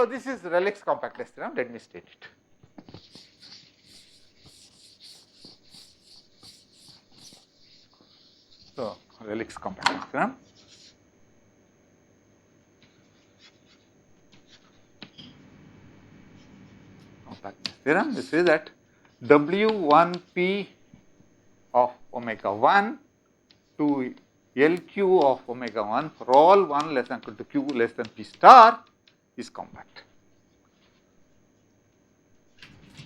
this is Relic's compactness theorem. Let me state it. So, Relic's compactness theorem. Compactness theorem. This is that W1p of omega 1 to LQ of omega 1 for all 1 less than equal to Q less than P star is compact.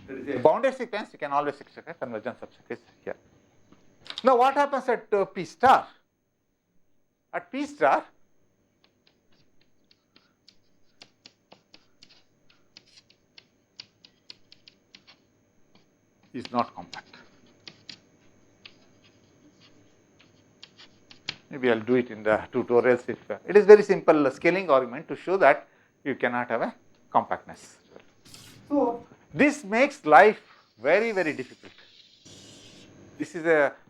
There is a bounded sequence, you can always extract a convergence subsequence here. Now, what happens at P star? At P star, is not compact. Maybe I will do it in the tutorials if it is very simple scaling argument to show that you cannot have a compactness. So, this makes life very, very difficult. This is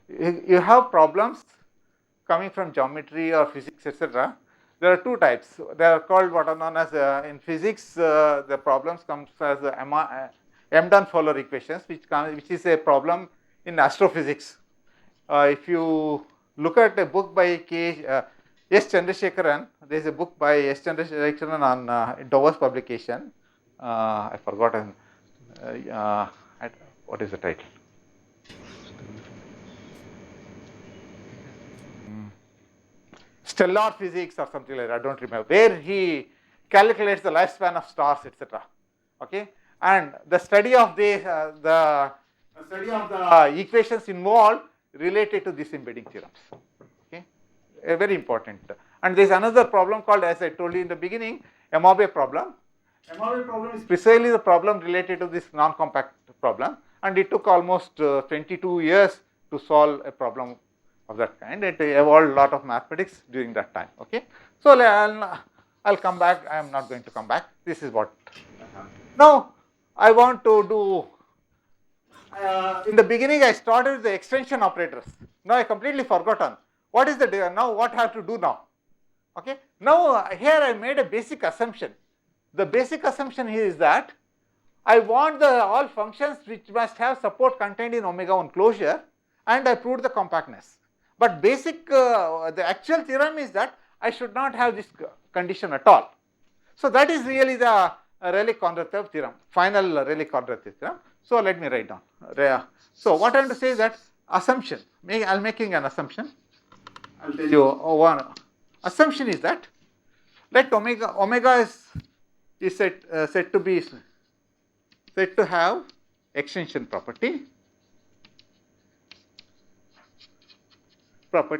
you have problems coming from geometry or physics, etc. There are two types. They are called what are known as in physics the problems comes as Embden-Fowler equations, which is a problem in astrophysics. If you look at a book by S. Chandrasekharan, there is a book by S. Chandrasekharan on Dover's publication. I forgotten what is the title. Stellar physics or something like that, I don't remember, where he calculates the lifespan of stars, etc. Okay, and the study of the equations involved related to these embedding theorems. Okay, very important. And there is another problem called, as I told you in the beginning, Yamabe problem. MRV problem is precisely the problem related to this non-compact problem, and it took almost 22 years to solve a problem of that kind. It evolved a lot of mathematics during that time. Okay, so I'll come back. I am not going to come back. This is what. Now I want to do. In the beginning, I started with the extension operators. Now I completely forgotten. What is the now? What I have to do now? Okay. Now here I made a basic assumption. The basic assumption here is that I want all functions which must have support contained in omega 1 closure, and I proved the compactness. But the actual theorem is that I should not have this condition at all. So that is really the Rayleigh-Kondratev theorem, final Rayleigh-Kondratev theorem. So let me write down. So what I am to say is that assumption, I am making an assumption. I will tell you one assumption is that let omega is said to have extension property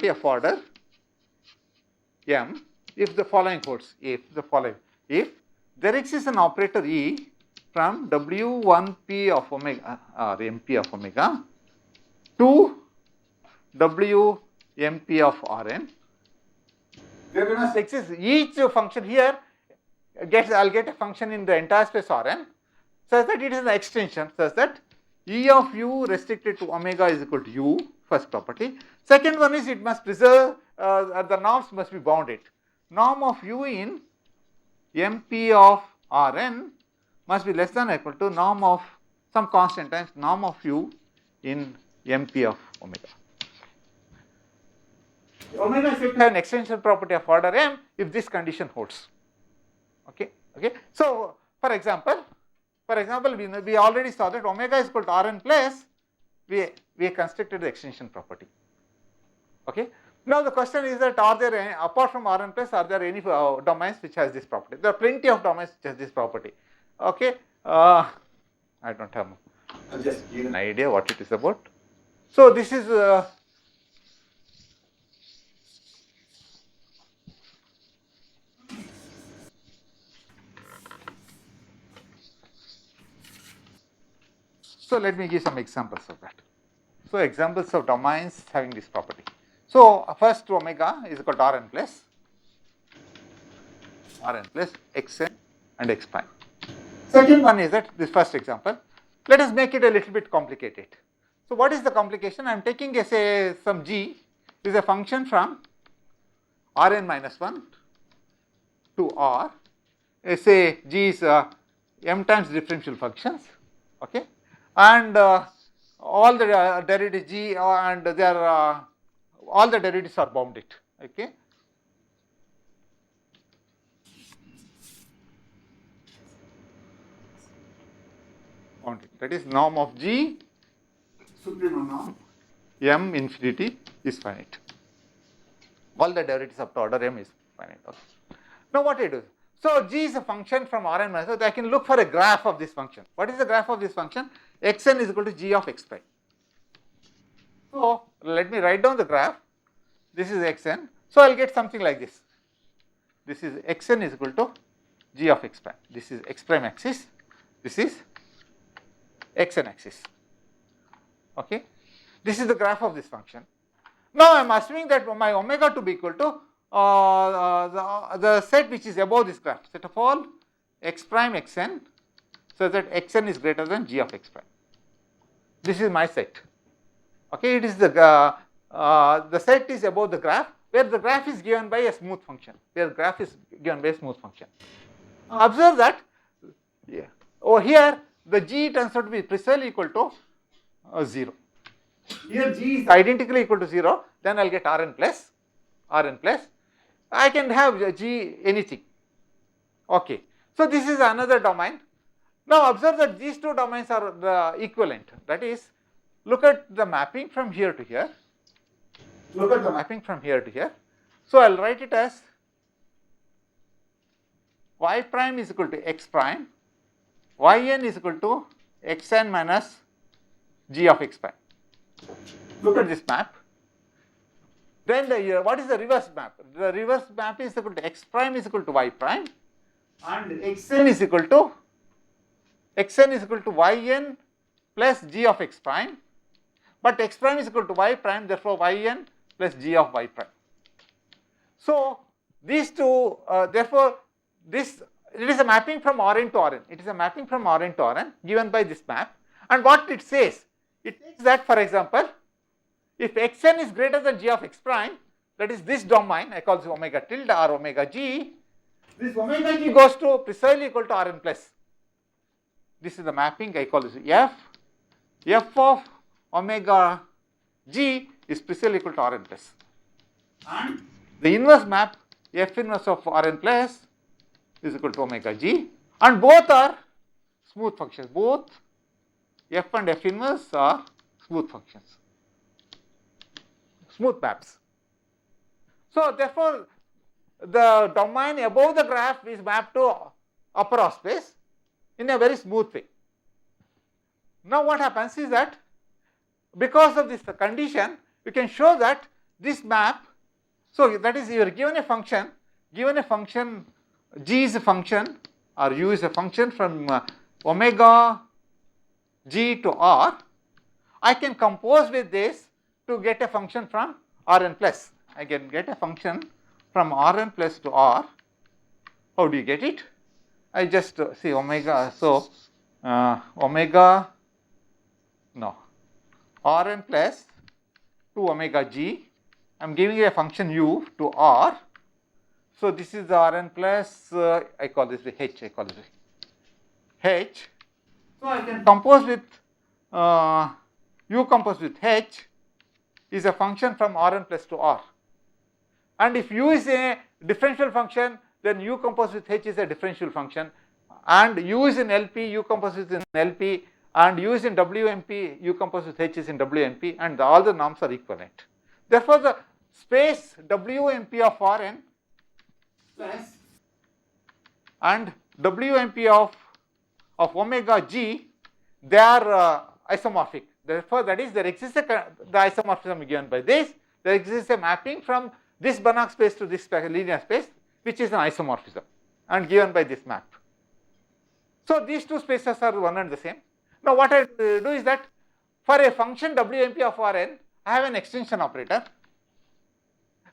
of order m if the following holds, if there exists an operator E from W1p of omega or mp of omega to Wmp of Rn, there must exist each function here I'll get a function in the entire space Rn such that it is an extension such that E of u restricted to omega is equal to u, first property. Second one is it must preserve, the norms must be bounded. Norm of u in mp of Rn must be less than or equal to norm of some constant times norm of u in mp of omega. Omega is said to have an extension property of order m if this condition holds. Okay. So for example, we already saw that omega is equal to Rn plus we constructed the extension property. Okay. Now the question is that are there any, apart from Rn plus, are there any domains which has this property? There are plenty of domains which has this property. Okay. I don't have just an idea what it is about. So this is so let me give some examples of that. So examples of domains having this property. So first omega is equal to Rn plus xn and x prime. Second one is that this first example. Let us make it a little bit complicated. So what is the complication? I am taking say some g is a function from Rn minus 1 to R. Say g is m times differential functions. Okay. And all the derivatives g and they are all the derivatives are bounded. Okay. Bounded. That is norm of g supremum norm m infinity is finite. All the derivatives up to order m is finite. Okay. Now what I do? So g is a function from Rn minus, so I can look for a graph of this function. What is the graph of this function? Xn is equal to g of x prime. So let me write down the graph. This is xn. So I'll get something like this. This is xn is equal to g of x prime. This is x prime axis. This is xn axis. Okay. This is the graph of this function. Now I am assuming that my omega to be equal to the set which is above this graph, set of all x prime xn, so that xn is greater than g of x prime. This is my set. Okay, it is the set is above the graph, where the graph is given by a smooth function. Where the graph is given by a smooth function. Observe that over here the g turns out to be precisely equal to 0. Here g is identically equal to 0, then I'll get Rn plus. I can have g anything. Okay. So this is another domain. Now observe that these two domains are the equivalent. That is, look at the mapping from here to here. So I'll write it as y prime is equal to x prime, yn is equal to xn minus g of x prime. Look at this map. Then what is the reverse map? The reverse map is equal to x prime is equal to y prime, and xn is equal to yn plus g of x prime, but x prime is equal to y prime, therefore yn plus g of y prime. So these two, therefore this, it is a mapping from Rn to Rn. It is a mapping from Rn to Rn given by this map, and what it says, it takes that, for example, if xn is greater than g of x prime, that is this domain, I call this omega tilde or omega g, this omega g goes to precisely equal to Rn plus. This is the mapping, I call this f of omega g is precisely equal to Rn plus. And the inverse map f inverse of Rn plus is equal to omega g, and both are smooth functions. Both f and f inverse are smooth functions, smooth maps. So therefore, the domain above the graph is mapped to upper R space in a very smooth way. Now what happens is that because of this condition, we can show that this map, so that is, you are given a function g is a function or u is a function from omega g to r, I can compose with this to get a function from Rn plus. I can get a function from Rn plus to r. How do you get it? I just see omega, so Rn plus to omega g, I am giving a function u to r. So this is the Rn plus, I call this the h, h. So I can compose with u composed with h is a function from Rn plus to r. And if u is a differential function, then u composed with h is a differential function, and u is in LP, u composed with in LP, and u is in WMP, u composed with h is in WMP, and all the norms are equivalent. Therefore, the space WMP of Rn plus and WMP of omega g, they are isomorphic. Therefore, that is, there exists the isomorphism given by this, there exists a mapping from this Banach space to this linear space, which is an isomorphism and given by this map. So these two spaces are one and the same. Now what I do is that for a function WMP of Rn, I have an extension operator.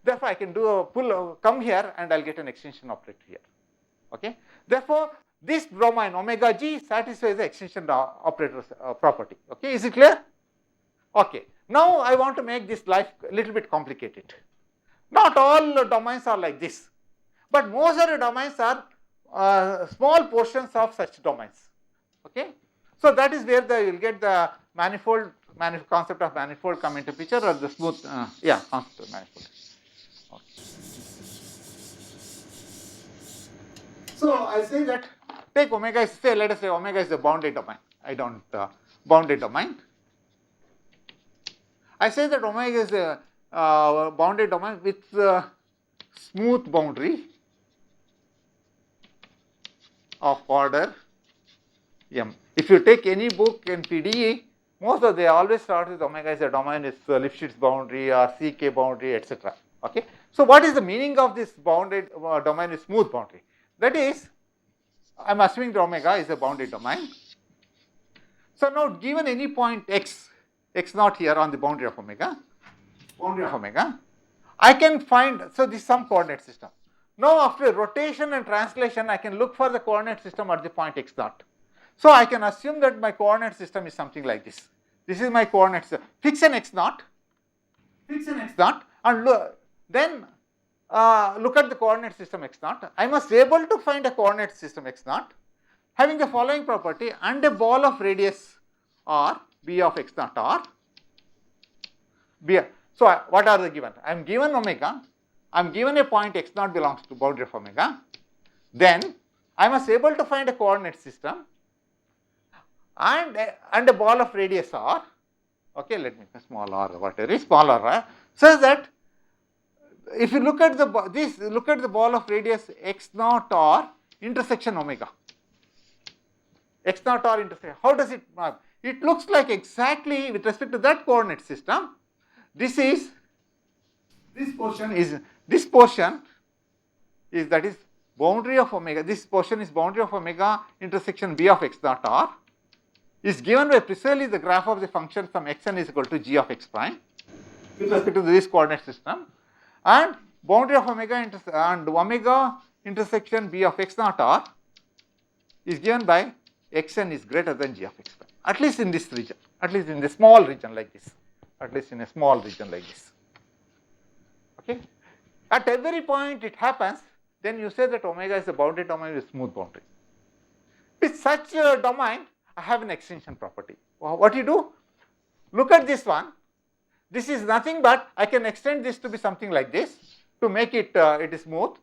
Therefore, I can do a come here and I will get an extension operator here. Okay. Therefore, this domain omega g satisfies the extension operator property. Okay. Is it clear? Okay. Now I want to make this life a little bit complicated. Not all domains are like this, but most of the domains are small portions of such domains. Okay. So that is where you will get the manifold concept of manifold come into picture, or the smooth concept of manifold. Okay. So I say that take omega is, say, let us say omega is the bounded domain. I don't bounded domain. I say that omega is a bounded domain with smooth boundary of order m. If you take any book in PDE, most of they always start with omega is a domain, is Lifshitz boundary or CK boundary, etc. Okay. So what is the meaning of this bounded domain with smooth boundary? That is, I am assuming the omega is a bounded domain. So now given any point x naught here on the boundary of omega, I can find, so this is some coordinate system. Now after rotation and translation, I can look for the coordinate system at the point x naught. So I can assume that my coordinate system is something like this. This is my coordinate system. Fix an x naught, and then look at the coordinate system x naught. I must be able to find a coordinate system x naught having the following property and a ball of radius r, b of x naught r. So what are the given? I am given omega, I am given a point x naught belongs to boundary of omega. Then I must be able to find a coordinate system and a ball of radius r. Okay, let me small r, whatever is small r, so that if you look at the ball of radius x naught r intersection omega. X naught r intersection. How does it map? It looks like exactly with respect to that coordinate system. This portion is that is boundary of omega, this portion is boundary of omega intersection b of x naught r, is given by precisely the graph of the function from xn is equal to g of x prime with respect to this coordinate system, and boundary of omega and omega intersection b of x naught r is given by xn is greater than g of x prime, at least in this region, at least in the small region like this, at least in a small region like this. Okay. At every point it happens, then you say that omega is a bounded domain with smooth boundary. With such a domain, I have an extension property. What you do? Look at this one. This is nothing but I can extend this to be something like this to make it it is smooth.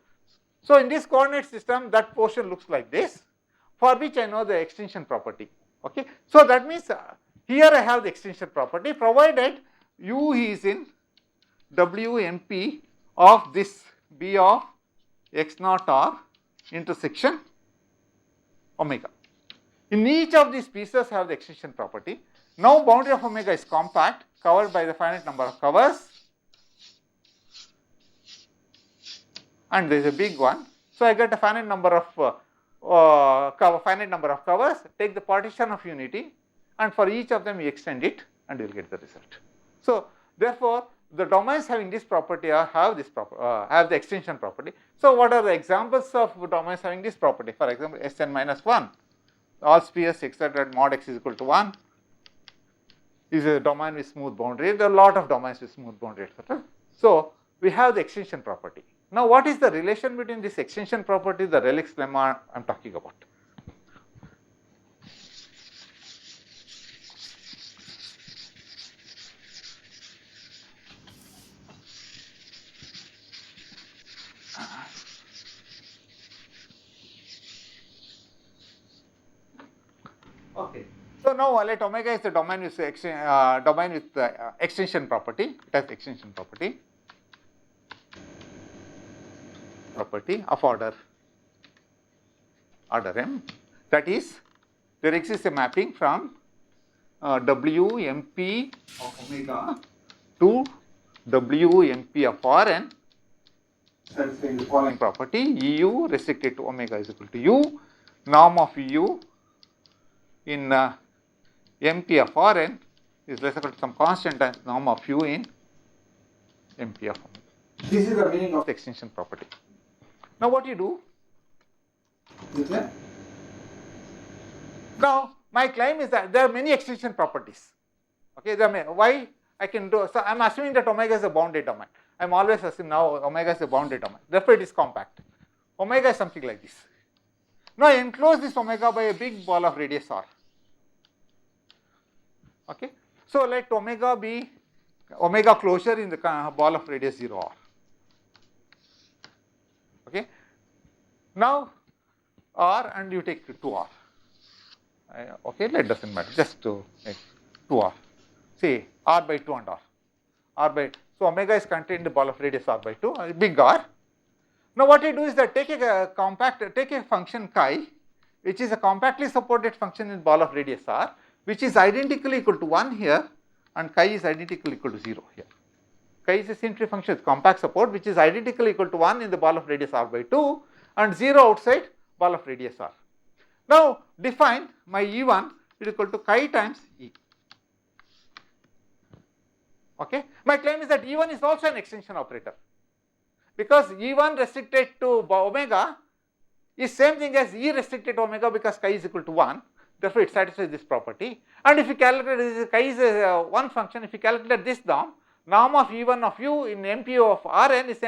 So in this coordinate system, that portion looks like this, for which I know the extension property. Okay. So that means here I have the extension property, provided u is in WMP of this B of x naught r intersection omega. In each of these pieces have the extension property. Now boundary of omega is compact, covered by the finite number of covers, and there is a big one. So I get a finite number of covers, take the partition of unity, and for each of them we extend it, and you will get the result. So therefore, the domains having this property have the extension property. So what are the examples of domains having this property? For example, Sn minus 1, all spheres except at mod x is equal to 1 is a domain with smooth boundary. There are a lot of domains with smooth boundary, etc. So we have the extension property. Now what is the relation between this extension property, the Rayleigh's lemma I am talking about? Okay. So now let omega is the domain with extension property. It has extension property of order m. That is, there exists a mapping from WMP of omega to WMP of Rn, satisfying the following property: EU restricted to omega is equal to u, norm of EU in MP of Rn is less equal to some constant times norm of u in MP of omega. This is the meaning of the extension property. Now what you do? Now my claim is that there are many extension properties. Okay, why I can do, so I am assuming that omega is a bounded domain. I am always assuming now omega is a bounded domain. Therefore it is compact. Omega is something like this. Now I enclose this omega by a big ball of radius r. Okay, so let omega be omega closure in the ball of radius 0 r. Okay, now r and you take 2r. Okay, that doesn't matter, just to make 2r. See, r by 2 and r. So omega is contained in the ball of radius r by 2, big r. Now what you do is that take a function chi, which is a compactly supported function in ball of radius r, which is identically equal to 1 here, and chi is identically equal to 0 here. Chi is a symmetry function with compact support, which is identically equal to 1 in the ball of radius r by 2 and 0 outside ball of radius r. Now define my E1 is equal to chi times E. Okay, my claim is that E1 is also an extension operator, because E1 restricted to omega is same thing as E restricted to omega, because chi is equal to 1. Therefore, it satisfies this property. And if you calculate this, chi is one function, if you calculate this norm of E1 of u in MP of Rn is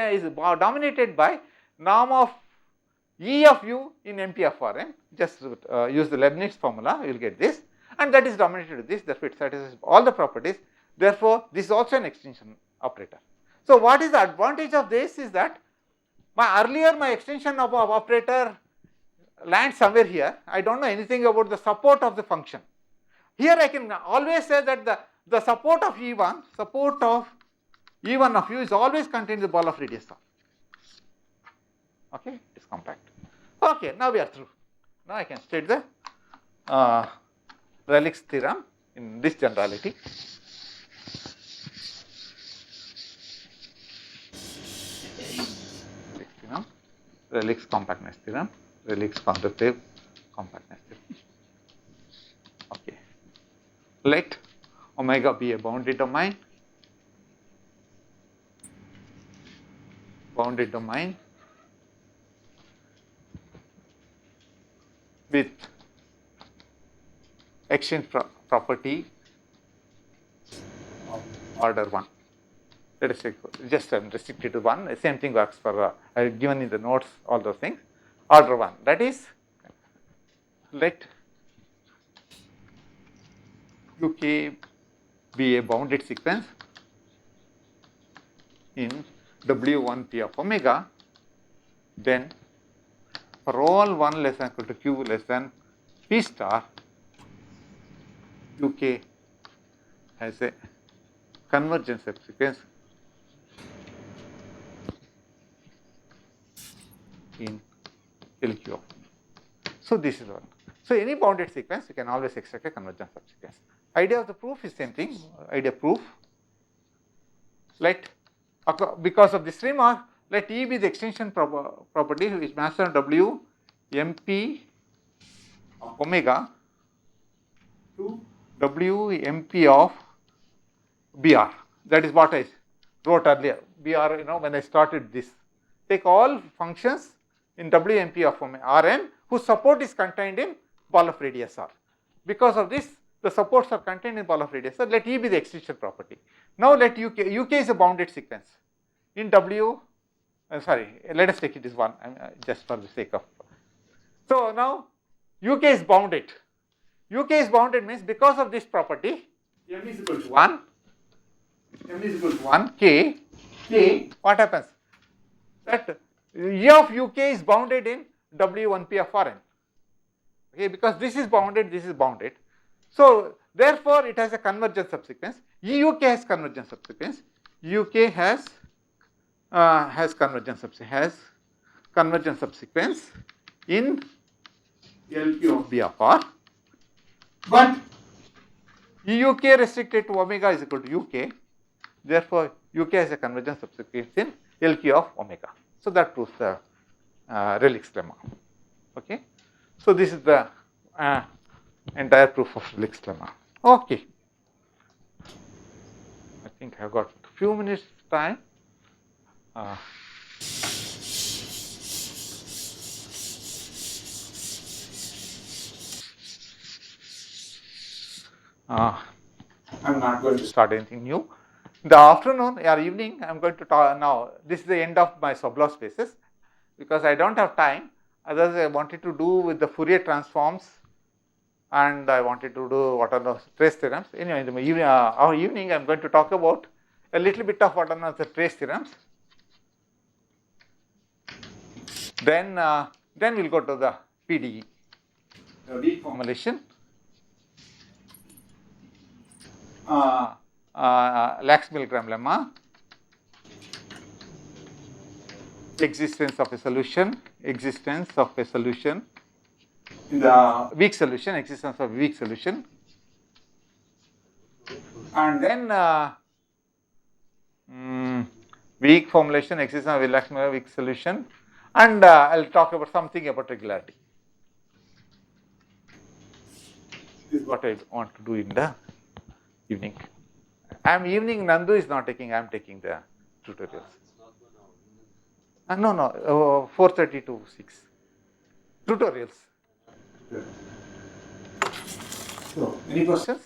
dominated by norm of E of u in MP of Rn. Just use the Leibniz formula, you will get this, and that is dominated with this. Therefore, it satisfies all the properties. Therefore, this is also an extension operator. So, what is the advantage of this is that my extension of operator lands somewhere here. I do not know anything about the support of the function. Here I can always say that the support of E1 of u is always contained in the ball of radius r. Okay, it is compact. Okay, now we are through. Now I can state the Rayleigh's theorem in this generality. Rayleigh's compactness theorem, Rayleigh's conjective compactness theorem. Okay. Let omega be a bounded domain, with exchange property of order 1. Let us say just restricted to 1, the same thing works for given in the notes, all those things. Order 1, that is, let UK be a bounded sequence in W1P of omega, then for all 1 less than equal to Q less than P star, UK has a convergence subsequence in LQ of. So this is one. So any bounded sequence, you can always extract a convergence subsequence. Idea of the proof is same thing. Idea proof. Let, because of this remark, let E be the extension property which maps on W MP of omega to W MP of BR. That is what I wrote earlier. BR, when I started this. Take all functions in WMP of Rn whose support is contained in ball of radius R. Because of this, the supports are contained in ball of radius R. Let E be the extension property. Now let UK is a bounded sequence in W. Let us take it as 1 just for the sake of. So now UK is bounded. UK is bounded means because of this property, M is equal to 1. M is equal to 1. K. What happens? That E of UK is bounded in W1P of Rn. Okay, because this is bounded, this is bounded. So therefore, it has a convergence subsequence. EUK has convergence subsequence. UK has convergence subsequence in LQ of B of R. But EUK restricted to omega is equal to UK. Therefore, UK has a convergence subsequence in LQ of omega. So that proves the Rayleigh's lemma. Okay. So this is the entire proof of Rayleigh's lemma. Okay. I think I've got a few minutes time. I'm not going to start anything new. In the afternoon or evening, I'm going to talk now. This is the end of my sub-law spaces because I don't have time. Otherwise, I wanted to do with the Fourier transforms and I wanted to do what are the trace theorems. Anyway, in the evening, I'm going to talk about a little bit of what are the trace theorems. Then we'll go to the PDE, the weak formulation. Lax-Milgram lemma, existence of a solution, in the weak solution, existence of weak solution, and then weak formulation, existence of a Lax-Milgram weak solution, and I'll talk about something about regularity. This is what I want to do in the evening. Nandu is not taking, I am taking the tutorials. No, 4:30 to 6. Tutorials. So, any questions?